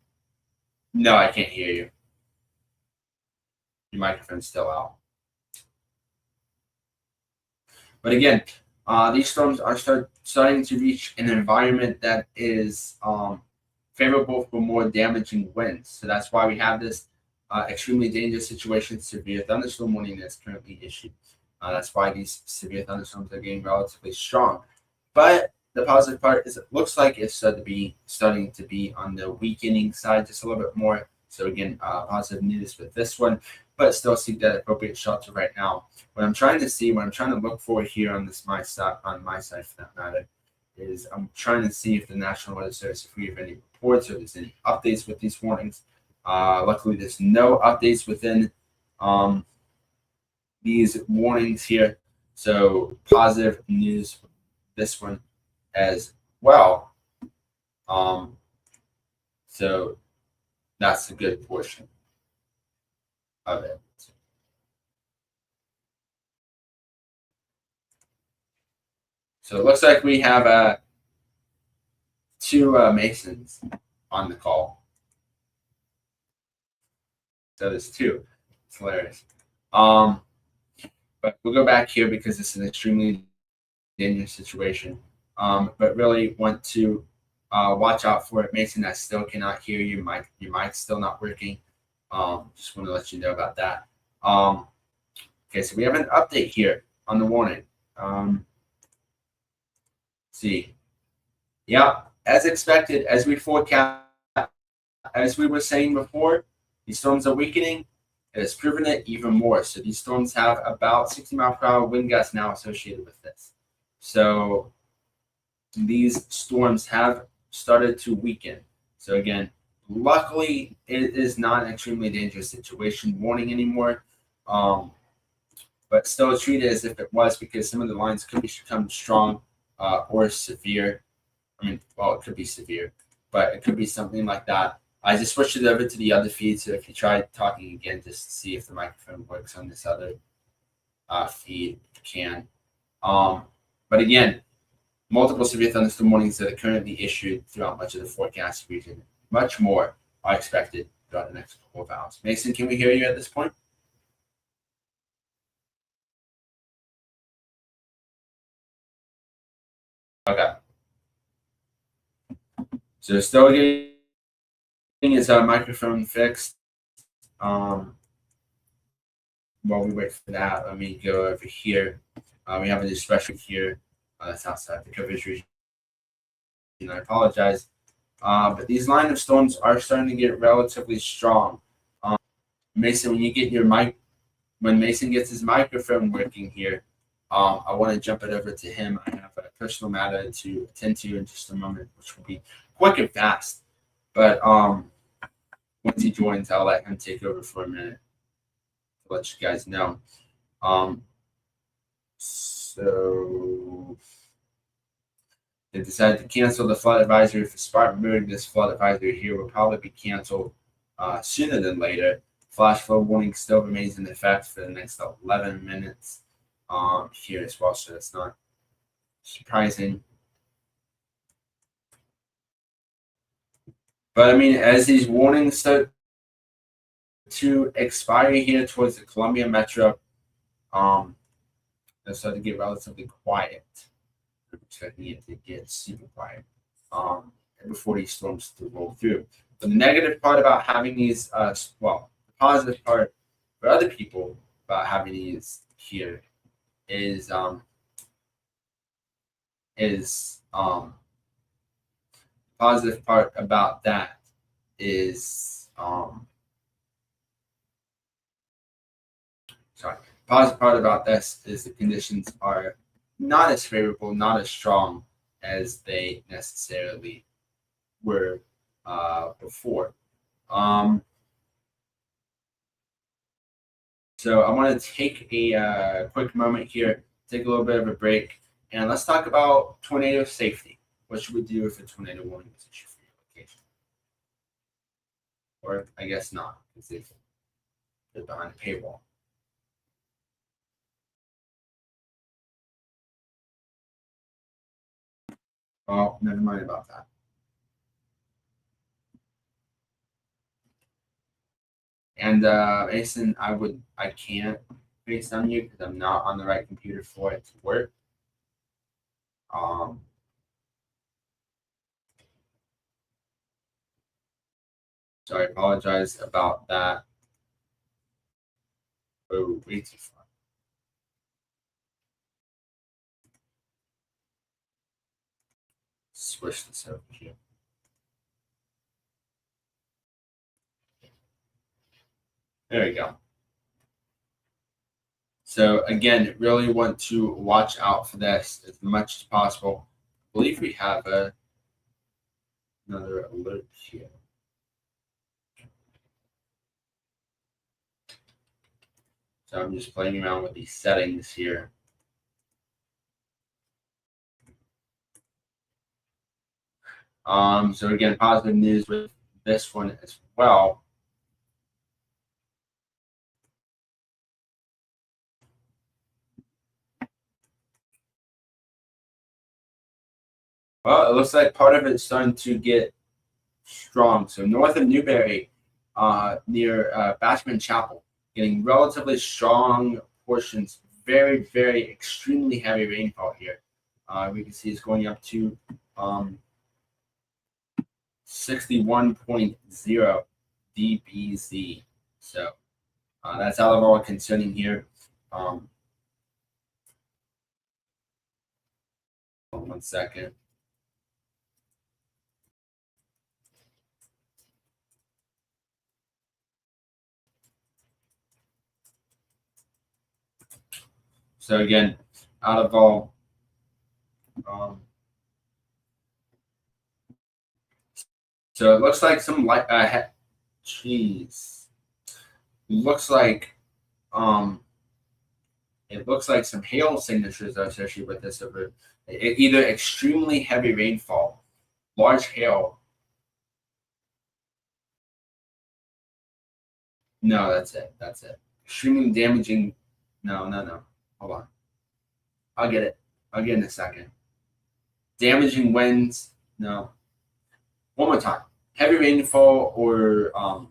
S1: no, I can't hear you. Your microphone's still out. But again, these storms are starting to reach an environment that is favorable for more damaging winds. So that's why we have this extremely dangerous situation, severe thunderstorm warning that's currently issued. That's why these severe thunderstorms are getting relatively strong. But the positive part is it looks like it's starting to be on the weakening side just a little bit more. So again, positive news with this one, but still seek that appropriate shelter right now. What I'm trying to look for here on my side for that matter, is I'm trying to see if the National Weather Service, if we have any reports or there's any updates with these warnings. Luckily, there's no updates within these warnings here. So positive news for this one as well. So that's a good portion of it. So it looks like we have two Masons on the call. So there's two. It's hilarious. But we'll go back here because this is an extremely dangerous situation. But really want to watch out for it. Mason, I still cannot hear you. Your mic's still not working. Just want to let you know about that. Okay, so we have an update here on the warning. See. Yeah, as expected, as we forecast, as we were saying before, these storms are weakening. It has proven it even more. So these storms have about 60-mile-per-hour wind gusts now associated with this. So these storms have started to weaken. So again, luckily, it is not an extremely dangerous situation warning anymore. But still treat it as if it was, because some of the lines could become strong or severe. I mean, well, it could be severe, but it could be something like that. I just switched it over to the other feed, so if you try talking again, just to see if the microphone works on this other feed, you can. But again, multiple severe thunderstorm warnings that are currently issued throughout much of the forecast region. Much more are expected throughout the next couple of hours. Mason, can we hear you at this point? Okay. So still getting his microphone fixed. While we wait for that, let me go over here. We have a new special here that's outside the coverage region. And I apologize. But these line of storms are starting to get relatively strong. Mason, when Mason gets his microphone working here, I want to jump it over to him. I have a personal matter to attend to in just a moment, which will be quick and fast. But once he joins, I'll let him take over for a minute to let you guys know. So they decided to cancel the flood advisory for Spartanburg. This flood advisory here will probably be canceled sooner than later. Flash flood warning still remains in effect for the next 11 minutes here as well, so that's not surprising. But I mean, as these warnings start to expire here towards the Columbia Metro, they start to get relatively quiet. We're expecting it to get super quiet before these storms to roll through. But the negative part about having these, the positive part for other people about having these here is positive part about that is positive part about this is the conditions are not as favorable, not as strong as they necessarily were before. So I want to take a quick moment here, take a little bit of a break, and let's talk about tornado safety. What should we do if a tornado warning is issued for your location? Or I guess not, because they're behind a paywall. Oh, never mind about that. And Mason, I can't FaceTime you because I'm not on the right computer for it to work. So I apologize about that. Oh, way too far. switch this over here. There we go. So again, really want to watch out for this as much as possible. I believe we have another alert here. So I'm just playing around with these settings here. So again, positive news with this one as well. Well, it looks like part of it is starting to get strong. So north of Newberry, near Bashman Chapel, getting relatively strong portions. Very, very extremely heavy rainfall here. We can see it's going up to 61.0 dBz. So that's out of all concerning here. 1 second. So again, out of all, so it looks like some light. Jeez, looks like it looks like some hail signatures are associated with this. Over either extremely heavy rainfall, large hail. No, that's it. That's it. Extremely damaging. No. Hold on. I'll get it. I'll get it in a second. Damaging winds. No. One more time. Heavy rainfall or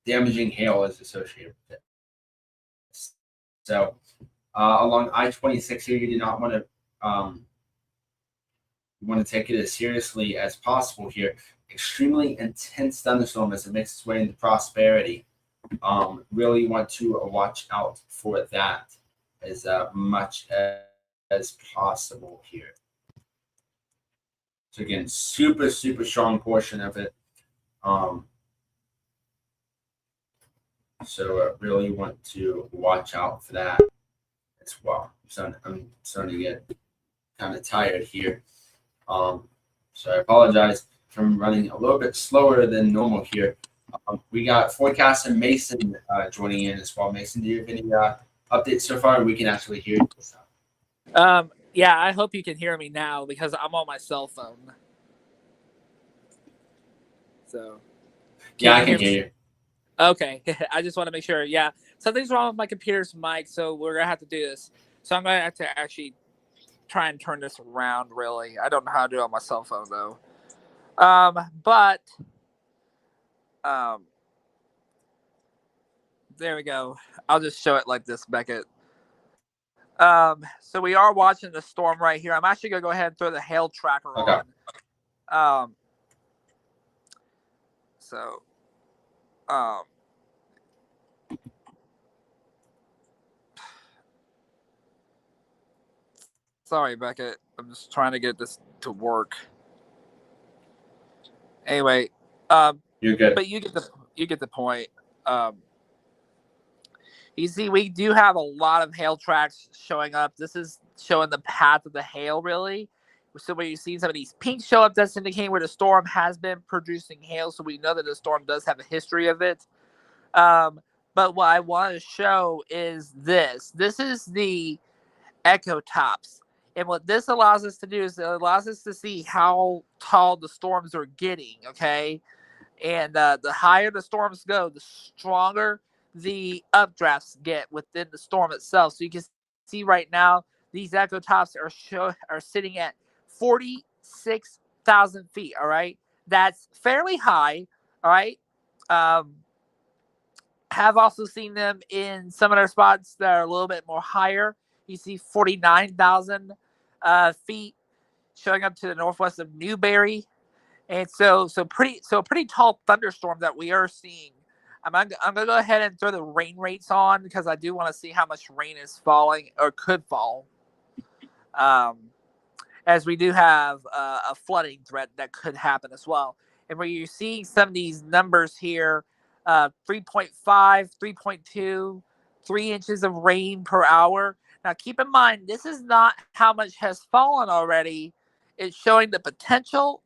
S1: damaging hail is associated with it. So along I-26 here, you do not want to take it as seriously as possible here. Extremely intense thunderstorm as it makes its way into Prosperity. Really want to watch out for that as much as possible here. So again, super strong portion of it. So really want to watch out for that as well. I'm starting to get kind of tired here. So I apologize for running a little bit slower than normal here. We got forecaster Mason joining in as well. Mason, do you have any updates so far? We can actually hear you.
S2: Yeah, I hope you can hear me now because I'm on my cell phone. So.
S1: Yeah, I can hear you.
S2: Okay, I just want to make sure. Yeah, something's wrong with my computer's mic, so we're gonna have to do this. So I'm gonna have to actually try and turn this around. Really, I don't know how to do it on my cell phone though. There we go. I'll just show it like this, Beckett. So we are watching the storm right here. I'm actually gonna go ahead and throw the hail tracker on. Sorry, Beckett. I'm just trying to get this to work. Anyway,
S1: you're good.
S2: But you get the point. You see, we do have a lot of hail tracks showing up. This is showing the path of the hail, really. So when you see some of these pinks show up, that's indicating where the storm has been producing hail. So we know that the storm does have a history of it. But what I want to show is this. This is the echo tops. And what this allows us to do is it allows us to see how tall the storms are getting, okay? And the higher the storms go, the stronger the updrafts get within the storm itself. So you can see right now, these echo tops are sitting at 46,000 feet, all right? That's fairly high, all right? Have also seen them in some other spots that are a little bit more higher. You see 49,000 feet showing up to the northwest of Newberry. And so a pretty tall thunderstorm that we are seeing. I'm gonna go ahead and throw the rain rates on because I do want to see how much rain is falling or could fall. as we do have a flooding threat that could happen as well. And where you're seeing some of these numbers here, 3.5, 3.2, 3 inches of rain per hour. Now, keep in mind, this is not how much has fallen already. It's showing the potential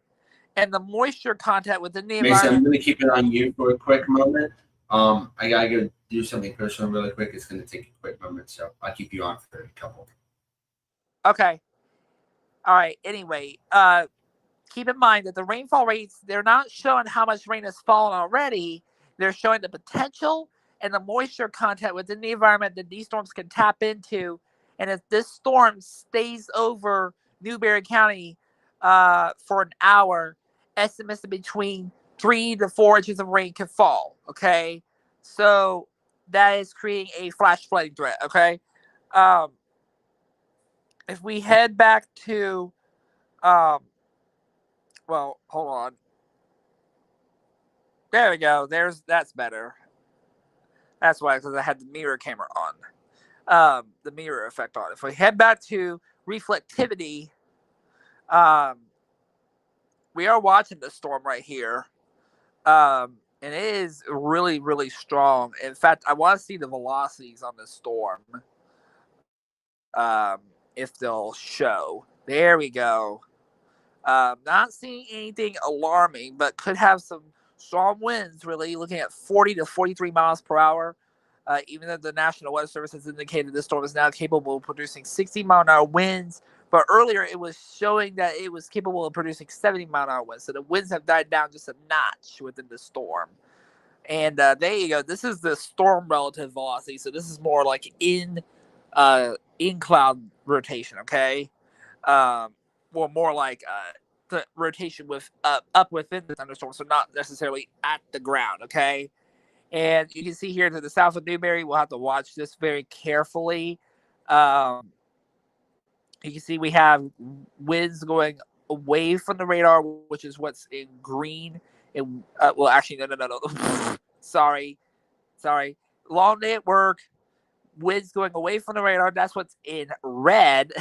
S2: and the moisture content within the
S1: Mason, I'm
S2: environment.
S1: going to keep it on you for a quick moment. I gotta go do something personal really quick. It's going to take a quick moment, so I'll keep you on for a couple.
S2: Okay. All right. Anyway, keep in mind that the rainfall rates, they're not showing how much rain has fallen already. They're showing the potential and the moisture content within the environment that these storms can tap into. And if this storm stays over Newberry County for an hour, estimates of between 3 to 4 inches of rain could fall. Okay. So that is creating a flash flooding threat. Okay. Um, if we head back to, well, hold on. There we go. That's better. That's why, because I had the mirror camera on, the mirror effect on. If we head back to reflectivity, we are watching the storm right here, and it is really, really strong. In fact, I want to see the velocities on the storm, if they'll show. There we go. Not seeing anything alarming, but could have some strong winds, really, looking at 40 to 43 miles per hour. Even though the National Weather Service has indicated this storm is now capable of producing 60-mile-an-hour winds, but earlier it was showing that it was capable of producing 70-mile-an-hour winds. So the winds have died down just a notch within the storm. And there you go. This is the storm relative velocity. So this is more like in cloud rotation, okay? Well, more like the rotation with up within the thunderstorm, so not necessarily at the ground, okay? And you can see here to the south of Newberry, we'll have to watch this very carefully. You can see we have winds going away from the radar, which is what's in green. And well, actually, no. sorry. Long day at work, winds going away from the radar. That's what's in red.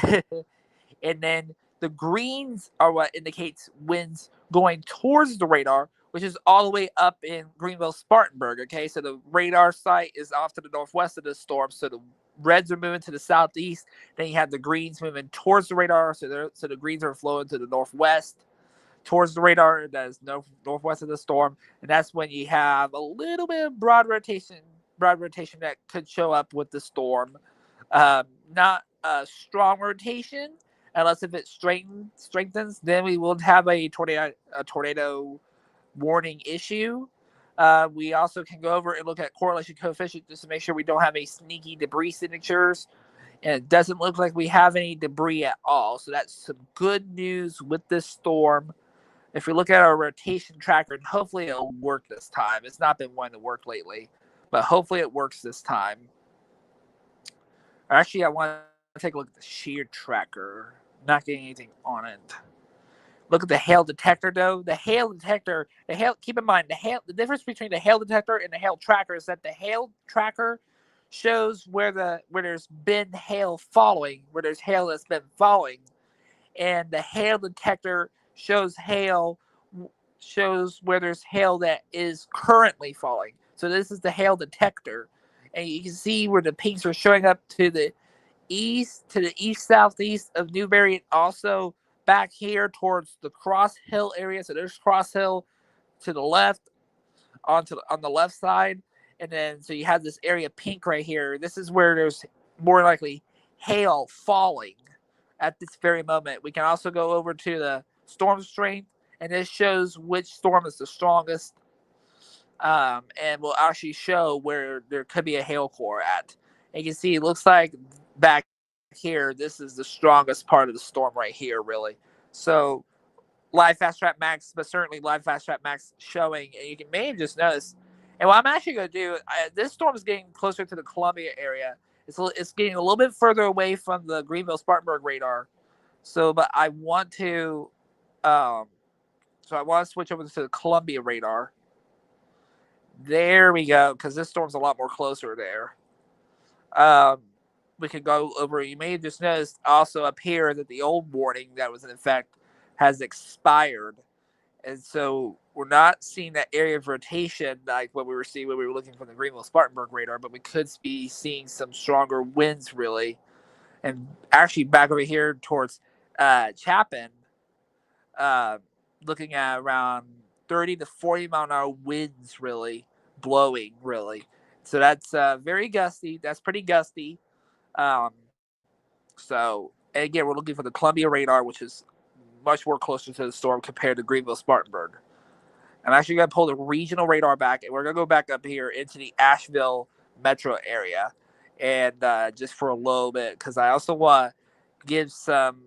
S2: And then the greens are what indicates winds going towards the radar, which is all the way up in Greenville, Spartanburg. Okay, so the radar site is off to the northwest of the storm. So the reds are moving to the southeast. Then you have the greens moving towards the radar. So the greens are flowing to the northwest towards the radar. That is northwest of the storm, and that's when you have a little bit of broad rotation that could show up with the storm. Not a strong rotation, unless if it strengthens, then we will have a tornado warning issue. We also can go over and look at correlation coefficient just to make sure we don't have any sneaky debris signatures. And it doesn't look like we have any debris at all. So that's some good news with this storm. If we look at our rotation tracker, and hopefully it'll work this time. It's not been wanting to work lately, but hopefully it works this time. Actually, I want to take a look at the shear tracker. Not getting anything on it. Look at the hail detector, though. The hail detector, keep in mind, the difference between the hail detector and the hail tracker is that the hail tracker shows where there's been hail falling, where there's hail that's been falling. And the hail detector shows where there's hail that is currently falling. So this is the hail detector. And you can see where the pinks are showing up to the east southeast of Newberry, and also back here towards the Cross Hill area. So there's Cross Hill to the left, on the left side, and then so you have this area pink right here. This is where there's more likely hail falling at this very moment. We can also go over to the storm strength, and this shows which storm is the strongest, and will actually show where there could be a hail core at. And you can see it looks like back here, this is the strongest part of the storm right here, really. So live fast trap max, but certainly live fast trap max showing, and you may have just noticed. And what I'm actually going to do, this storm is getting closer to the Columbia area. It's getting a little bit further away from the Greenville Spartanburg radar. So, but I want to, switch over to the Columbia radar. There we go, because this storm's a lot more closer there. we could go over. You may have just noticed also up here that the old warning that was in effect has expired. And so we're not seeing that area of rotation like what we were seeing when we were looking from the Greenville Spartanburg radar, but we could be seeing some stronger winds really. And actually back over here towards Chapin, uh, looking at around 30 to 40 mile an hour winds really blowing really. So that's very gusty. That's pretty gusty. Um, so and again, we're looking for the Columbia radar, which is much more closer to the storm compared to Greenville Spartanburg. I'm actually going to pull the regional radar back, and we're going to go back up here into the Asheville metro area, and just for a little bit, because I also want to give some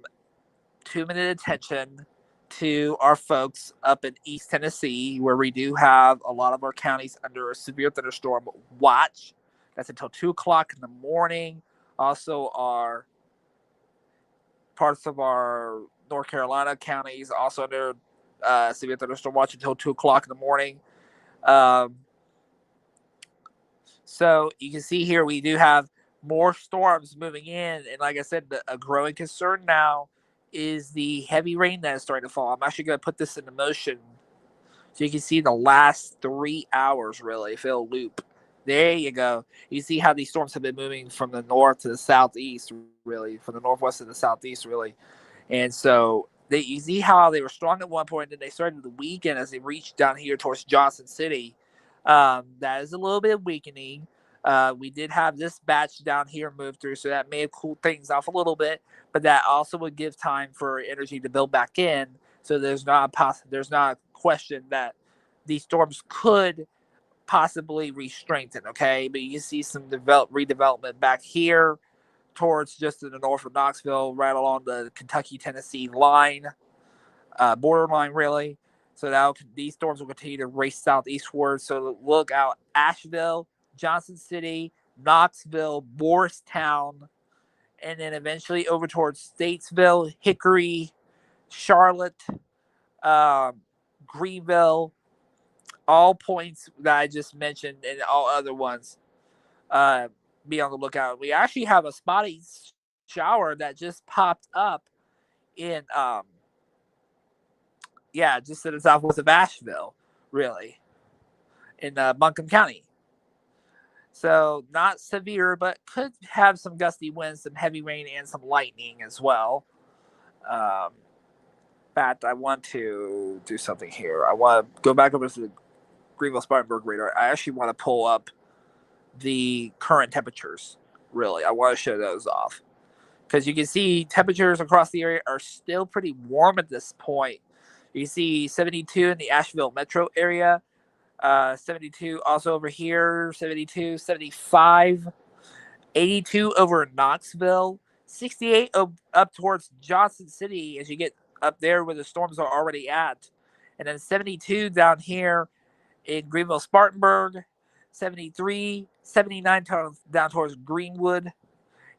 S2: 2-minute attention to our folks up in East Tennessee, where we do have a lot of our counties under a severe thunderstorm watch. That's until 2 o'clock in the morning. Also, our parts of our North Carolina counties also under severe thunderstorm watch until 2 o'clock in the morning. So you can see here we do have more storms moving in. And like I said, a growing concern now is the heavy rain that is starting to fall. I'm actually going to put this into motion so you can see the last 3 hours really, if it'll loop. There you go. You see how these storms have been moving from the north to the southeast, really, from the northwest to the southeast, really. And so you see how they were strong at one point, and then they started to weaken as they reached down here towards Johnson City. That is a little bit weakening. We did have this batch down here move through, so that may have cooled things off a little bit, but that also would give time for energy to build back in. So there's not a question that these storms could possibly re-strengthen. Okay, but you can see some redevelopment back here towards just to the north of Knoxville, right along the Kentucky-Tennessee line, borderline, really. So these storms will continue to race southeastward. So look out Asheville, Johnson City, Knoxville, Morristown, and then eventually over towards Statesville, Hickory, Charlotte, Greenville, all points that I just mentioned and all other ones. Be on the lookout. We actually have a spotty shower that just popped up in just to the southwest of Asheville, really, in Buncombe County. So not severe, but could have some gusty winds, some heavy rain, and some lightning as well. In fact, I want to do something here. I want to go back over to the Greenville Spartanburg radar. I actually want to pull up the current temperatures, really. I want to show those off because you can see temperatures across the area are still pretty warm at this point. You see 72 in the Asheville metro area, 72 also over here, 72, 75, 82 over in Knoxville, 68 up towards Johnson City as you get up there where the storms are already at, and then 72 down here in Greenville Spartanburg, 73, 79 down towards Greenwood,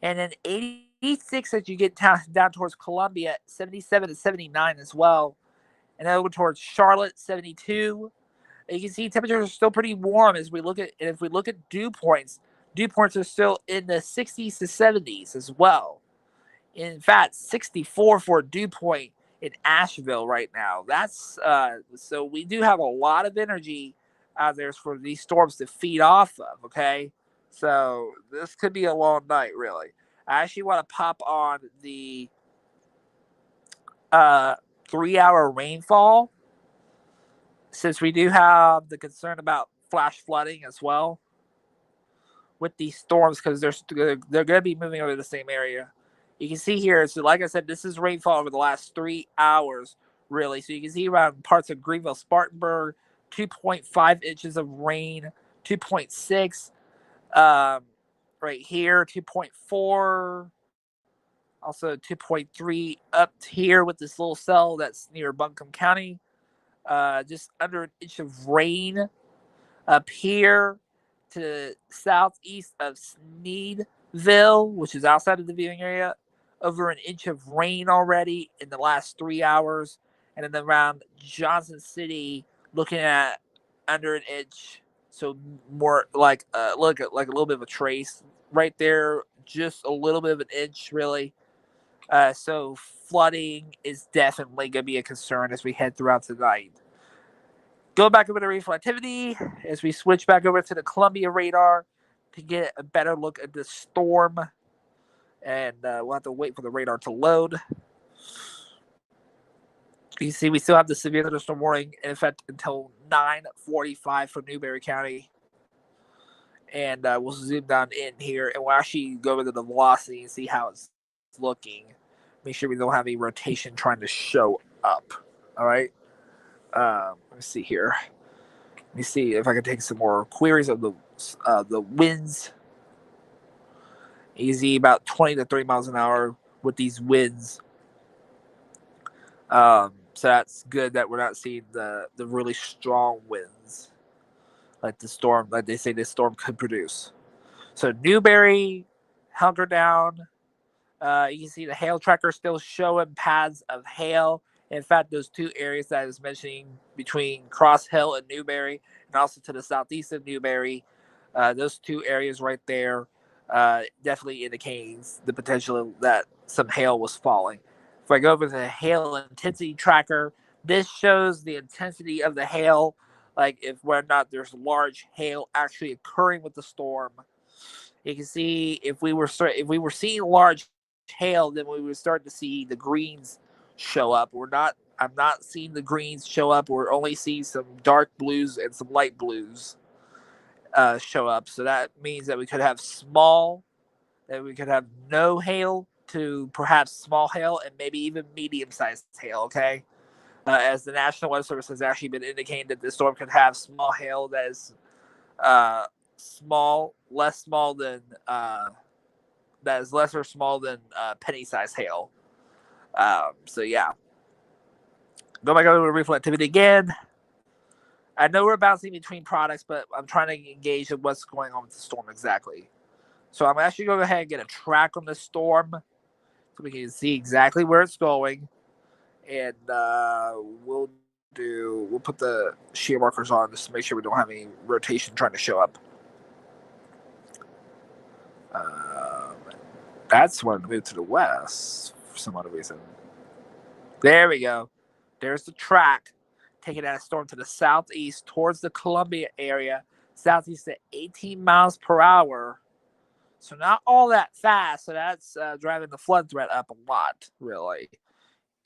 S2: and then 86 as you get down towards Columbia, 77 to 79 as well, and then over towards Charlotte, 72. And you can see temperatures are still pretty warm as we look at, and if we look at dew points are still in the 60s to 70s as well. In fact, 64 for a dew point in Asheville right now. That's so we do have a lot of energy out there for these storms to feed off of. Okay, so this could be a long night, really. I actually want to pop on the 3-hour rainfall since we do have the concern about flash flooding as well with these storms because they're going to be moving over the same area. You can see here, so like I said, this is rainfall over the last 3 hours, really. So you can see around parts of Greenville, Spartanburg, 2.5 inches of rain, 2.6. Right here, 2.4. Also 2.3 up here with this little cell that's near Buncombe County. Just under an inch of rain up here to the southeast of Sneedville, which is outside of the viewing area. Over an inch of rain already in the last 3 hours. And then around Johnson City, looking at under an inch. So more like look at like a little bit of a trace right there, just a little bit of an inch, really. So flooding is definitely going to be a concern as we head throughout tonight. Go back over to reflectivity as we switch back over to the Columbia radar to get a better look at the storm. And we'll have to wait for the radar to load. You see, we still have the severe thunderstorm warning in effect until 9:45 for Newberry County. And we'll zoom down in here, and we'll actually go over to the velocity and see how it's looking. Make sure we don't have any rotation trying to show up. All right. Let's see here. Let me see if I can take some more queries of the winds. Easy, about 20 to 30 miles an hour with these winds. So that's good that we're not seeing the really strong winds like the storm, like they say this storm could produce. So Newberry, hunker down. You can see the hail tracker still showing paths of hail. In fact, those two areas that I was mentioning between Cross Hill and Newberry, and also to the southeast of Newberry, those two areas right there definitely indicates the potential that some hail was falling. If I go over to the hail intensity tracker, this shows the intensity of the hail, like if whether or not there's large hail actually occurring with the storm. You can see if we were seeing large hail, then we would start to see the greens show up. I'm not seeing the greens show up. We're only seeing some dark blues and some light blues show up. So that means that we could have no hail to perhaps small hail and maybe even medium-sized hail. Okay, as the National Weather Service has actually been indicating that this storm could have small hail that is less small than that is less or small than penny-sized hail. So yeah. Go back over to reflectivity again. I know we're bouncing between products, but I'm trying to engage in what's going on with the storm exactly. So I'm actually going to go ahead and get a track on the storm so we can see exactly where it's going. And we'll put the shear markers on just to make sure we don't have any rotation trying to show up. That's when it moved to the west for some other reason. There we go. There's the track taking that storm to the southeast towards the Columbia area, southeast at 18 miles per hour. So not all that fast. So that's driving the flood threat up a lot, really.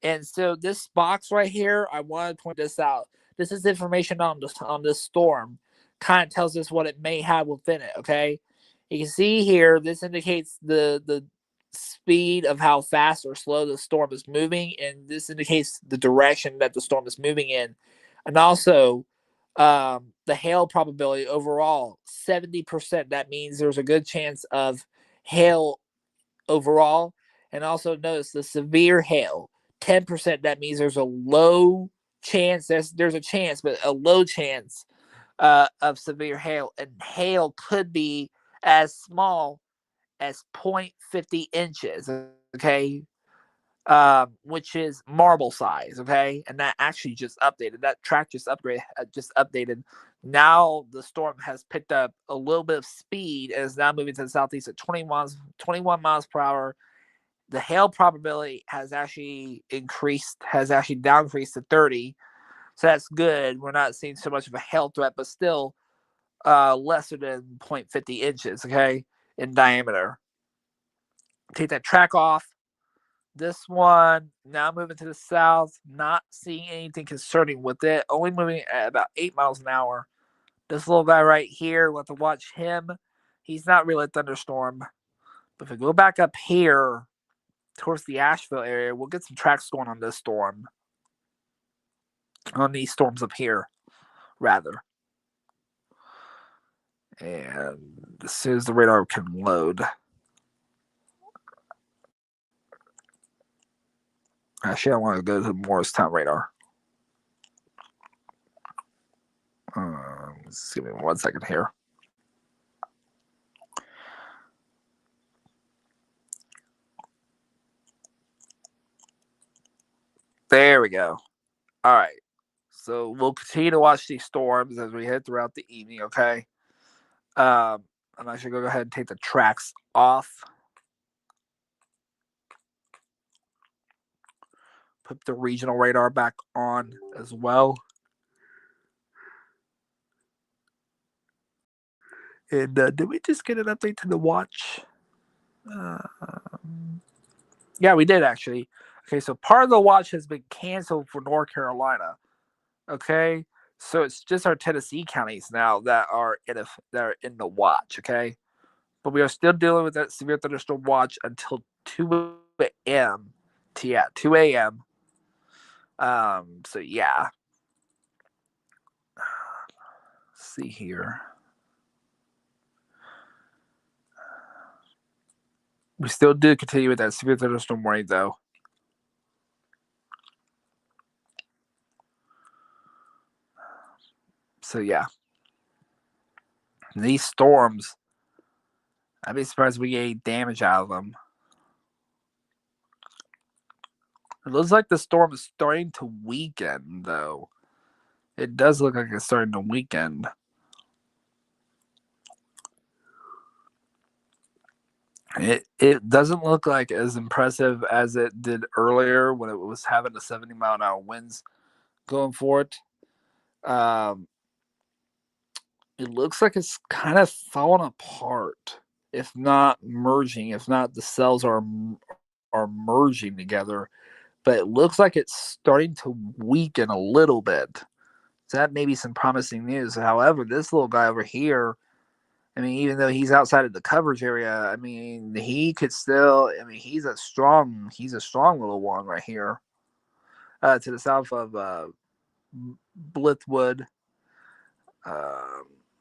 S2: And so this box right here, I want to point this out. This is information on this storm. Kind of tells us what it may have within it. Okay, you can see here. This indicates the speed of how fast or slow the storm is moving, and this indicates the direction that the storm is moving in, and also the hail probability overall 70%. That means there's a good chance of hail overall, and also notice the severe hail 10%. That means there's a low chance. There's a chance, but a low chance of severe hail, and hail could be as small as 0.50 inches, okay, which is marble size, okay, and that actually just updated. That track just updated. Now the storm has picked up a little bit of speed and is now moving to the southeast at 21 miles per hour. The hail probability has actually downcreased to 30, so that's good. We're not seeing so much of a hail threat, but still lesser than 0.50 inches, okay, in diameter. Take that track off. This one now moving to the south, not seeing anything concerning with it, only moving at about 8 miles an hour. This little guy right here, we'll have to watch him. He's not really a thunderstorm. But if we go back up here towards the Asheville area, we'll get some tracks going on this storm. On these storms up here, rather. And as soon as the radar can load. Actually, I want to go to the Morristown radar. Just give me 1 second here. There we go. All right. So we'll continue to watch these storms as we head throughout the evening, okay? I'm actually going to go ahead and take the tracks off. put the regional radar back on as well. And did we just get an update to the watch? Yeah, we did actually. Okay, so part of the watch has been canceled for North Carolina. Okay, so it's just our Tennessee counties now that are in the watch. Okay, but we are still dealing with that severe thunderstorm watch until 2 a.m. 2 a.m. So yeah. Let's see here. We still do continue with that severe thunderstorm warning, though. So yeah, these storms, I'd be surprised if we get any damage out of them. It looks like the storm is starting to weaken, though. It does look like it's starting to weaken. It doesn't look like as impressive as it did earlier when it was having the 70-mile-an-hour winds going for it. It looks like it's kind of falling apart, if not merging. If not, the cells are merging together. But it looks like it's starting to weaken a little bit. So that may be some promising news. However, this little guy over here, I mean, even though he's outside of the coverage area, I mean, he could still. I mean, he's a strong little one right here, to the south of Blithwood.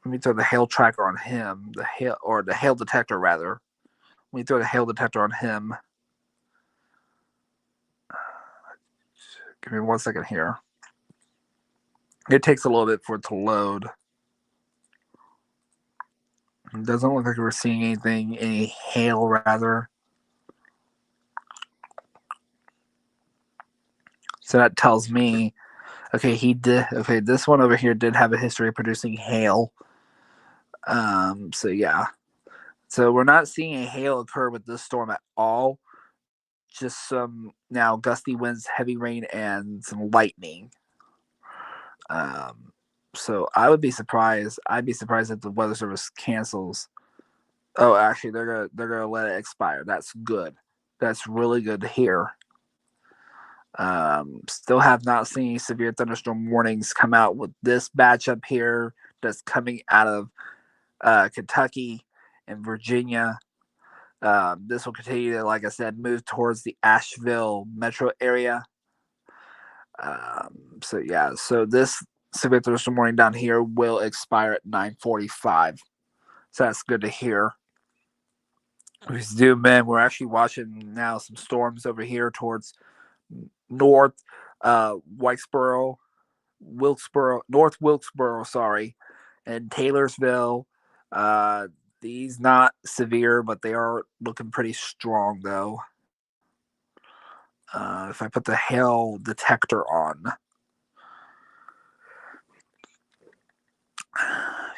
S2: Let me throw the hail tracker on him, the hail detector rather. Let me throw the hail detector on him. Give me 1 second here. It takes a little bit for it to load. It doesn't look like we're seeing any hail rather. So that tells me, okay, this one over here did have a history of producing hail. So yeah. So we're not seeing a hail occur with this storm at all. Just some now gusty winds, heavy rain, and some lightning. So I would be surprised. I'd be surprised if the weather service cancels. Oh, actually, they're gonna let it expire. That's good. That's really good to hear. Still have not seen severe thunderstorm warnings come out with this batch up here that's coming out of Kentucky and Virginia. This will continue to, like I said, move towards the Asheville metro area. So yeah, so this severe thunderstorm warning down here will expire at 9:45. So that's good to hear. We zoom in. We're actually watching now some storms over here towards north Wilkesboro, North Wilkesboro, sorry, and Taylorsville. These not severe, but they are looking pretty strong though. If I put the hail detector on,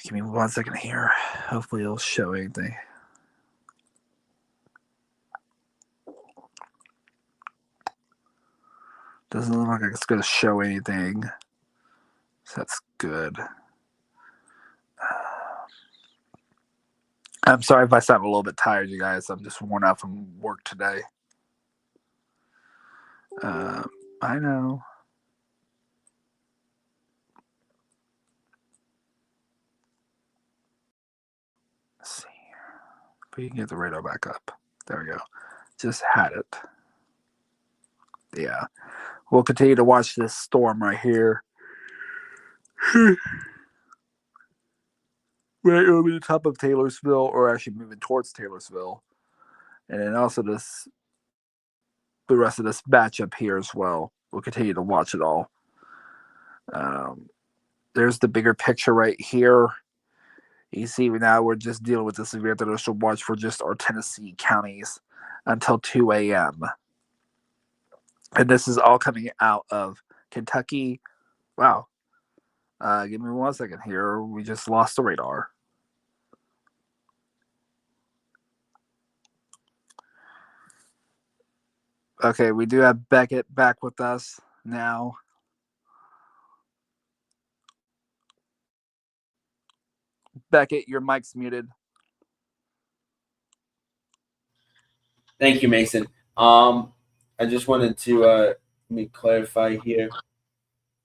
S2: give me 1 second here. Hopefully it'll show anything. Doesn't look like it's going to show anything. So that's good. I'm sorry if I sound a little bit tired, you guys. I'm just worn out from work today. I know. Let's see here. If we can get the radar back up. There we go. Just had it. Yeah. We'll continue to watch this storm right here. Right over the top of Taylorsville, or actually moving towards Taylorsville. And then also the rest of this batch up here as well. We'll continue to watch it all. There's the bigger picture right here. You see, now we're just dealing with the severe thunderstorm watch for just our Tennessee counties until 2 a.m. And this is all coming out of Kentucky. Wow. Give me 1 second here. We just lost the radar. Okay, we do have Beckett back with us now. Beckett, your mic's muted.
S1: Thank you, Mason. I just wanted to let me clarify here.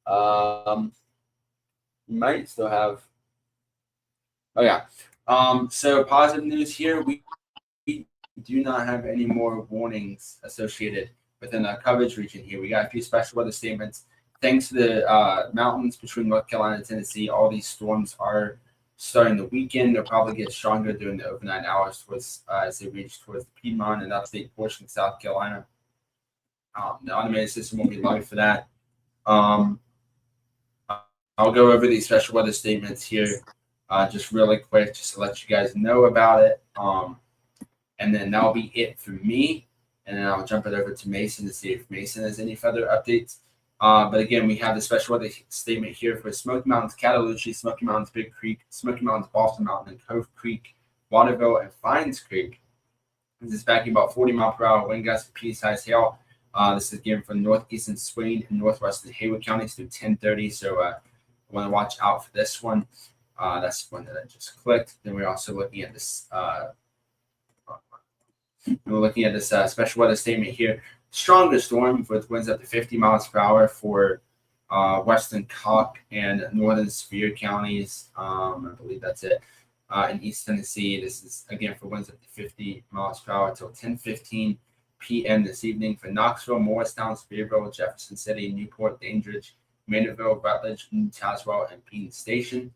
S1: You might still have. Oh yeah. So positive news here. We do not have any more warnings associated within our coverage region here. We got a few special weather statements. Thanks to the mountains between North Carolina and Tennessee, all these storms are starting the weekend. They'll probably get stronger during the overnight hours towards as they reach towards the Piedmont and upstate portion of South Carolina. The automated system will be live for that. I'll go over these special weather statements here just really quick, just to let you guys know about it. And then that'll be it for me. And then I'll jump it over to Mason to see if Mason has any further updates. But again, we have the special weather statement here for Smoky Mountains, Cataloochee, Smoky Mountains, Big Creek, Smoky Mountains, Boston Mountain, and Cove Creek, Waterville, and Fines Creek. This is backing about 40-mile-per-hour wind gusts and pea-sized hail. This is given from northeastern Swain and northwestern Haywood counties through 10:30. So I want to watch out for this one. That's the one that I just clicked. Then we're also looking at this. We're looking at this special weather statement here. Stronger storm with winds up to 50 miles per hour for western Cock and northern Sevier counties. I believe that's it. In East Tennessee, this is again for winds up to 50 miles per hour until 10:15 p.m. this evening for Knoxville, Morristown, Sevierville, Jefferson City, Newport, Dandridge, Maynardville, Rutledge, New Tazewell, and Bean Station.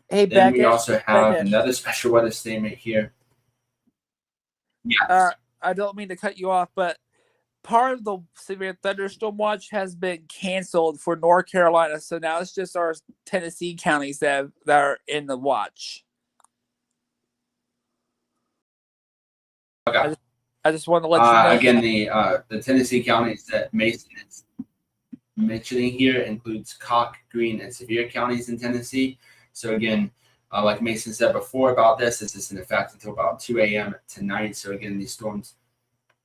S2: Hey,
S1: then we also have another special weather statement here.
S2: Yes. I don't mean to cut you off, but part of the severe thunderstorm watch has been canceled for North Carolina, so now it's just our Tennessee counties that are in the watch.
S1: Okay.
S2: I just want to let you know.
S1: Again, the Tennessee counties that Mason is mentioning here includes Cock, Greene, and Sevier counties in Tennessee. So again, like Mason said before about this is in effect until about 2 a.m. tonight. So again, these storms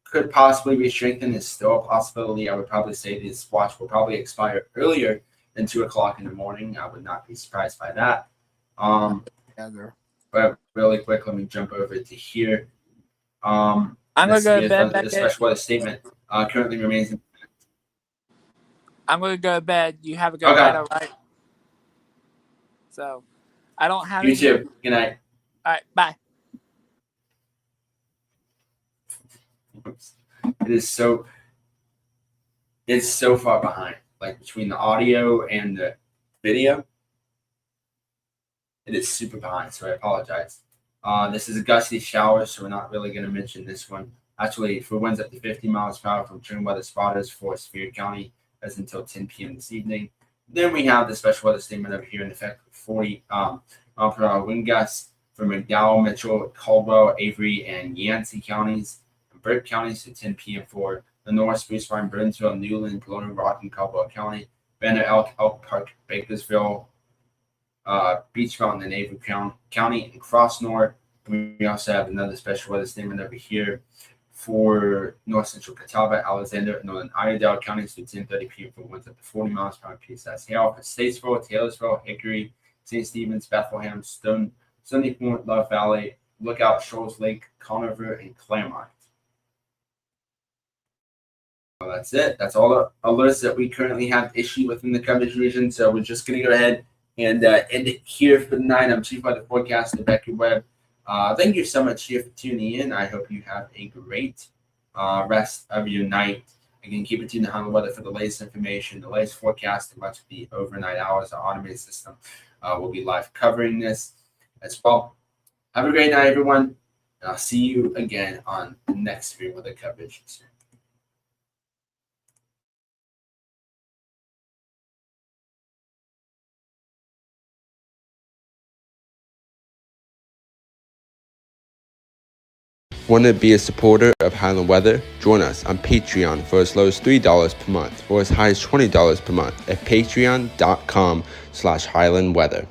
S1: could possibly be strengthened. It's still a possibility. I would probably say this watch will probably expire earlier than 2 o'clock in the morning. I would not be surprised by that. But really quick, let me jump over to here.
S2: I'm going to go to bed.
S1: The special weather statement currently remains in effect.
S2: I'm going to go to bed. You have a good night, all right? So, I don't have
S1: You too. Good night.
S2: All right, bye.
S1: It's so far behind, like between the audio and the video. It is super behind, so I apologize. This is a gusty shower, so we're not really going to mention this one. Actually, for winds up to 50 miles per hour from June weather spotters for Sevier County, that's until 10 p.m. this evening. Then we have the special weather statement over here in effect for 40 mile per hour wind gusts for McDowell, Mitchell, Caldwell, Avery, and Yancey counties, and Burke counties to 10 p.m. for Lenore, Spruce Farm, Burnsville, Newland, Galena Rock, and Caldwell County, Banner, Elk Park, Bakersville, Beach Mountain, and Avery County, and Crossnore. We also have another special weather statement over here for North Central Catawba, Alexander, and Northern Iredell counties to 10:30 p.m. for winds up to 40 miles per hour PSS hail for Statesville, Taylorsville, Hickory, St. Stephen's, Bethlehem, Stony Point, Love Valley, Lookout, Shoals Lake, Conover, and Claremont. Well, that's it. That's all the alerts that we currently have issued within the coverage region. So we're just going to go ahead and end it here for the night. I'm Chief Weather Forecaster Beckett Webb. Thank you so much here for tuning in. I hope you have a great rest of your night. Again, keep it tuned to Honda Weather for the latest information, the latest forecast, and much of the overnight hours. Our automated system will be live covering this as well. Have a great night, everyone. And I'll see you again on the next Severe Weather coverage soon. Want to be a supporter of Highland Weather? Join us on Patreon for as low as $3 per month or as high as $20 per month at patreon.com/HighlandWeather.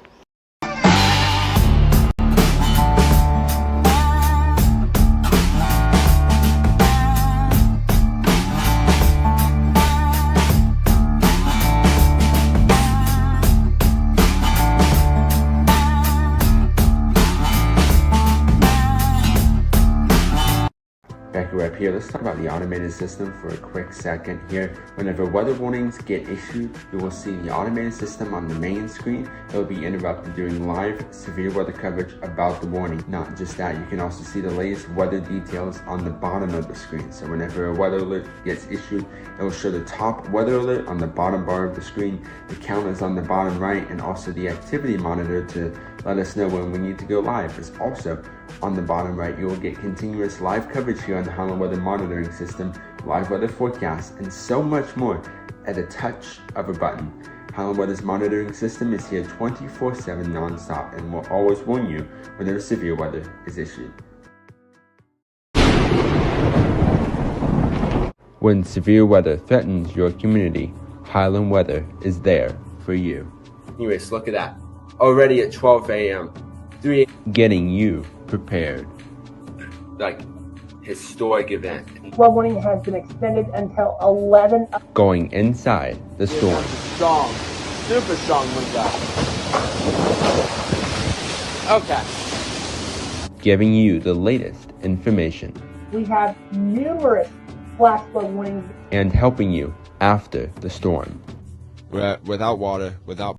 S1: let's talk about the automated system for a quick second here. Whenever weather warnings get issued, you will see the automated system on the main screen. It will be interrupted during live severe weather coverage about the warning. Not just that, you can also see the latest weather details on the bottom of the screen. So whenever a weather alert gets issued, it will show the top weather alert on the bottom bar of the screen. The count is on the bottom right, and also the activity monitor to let us know when we need to go live is also on the bottom right. You will get continuous live coverage here on the Highland Weather Monitoring System, live weather forecasts, and so much more at a touch of a button. Highland Weather's monitoring system is here 24/7 non-stop and will always warn you whenever severe weather is issued. When severe weather threatens your community, Highland Weather is there for you. Anyways, look at that. Already at 12 a.m., 3 a.m. getting you prepared. Like, historic event.
S3: Flood warning has been extended until 11.
S1: Going inside the storm.
S2: Strong, super strong wind gust. Okay.
S1: Giving you the latest information.
S3: We have numerous flash flood warnings.
S1: And helping you after the storm.
S4: Without water, without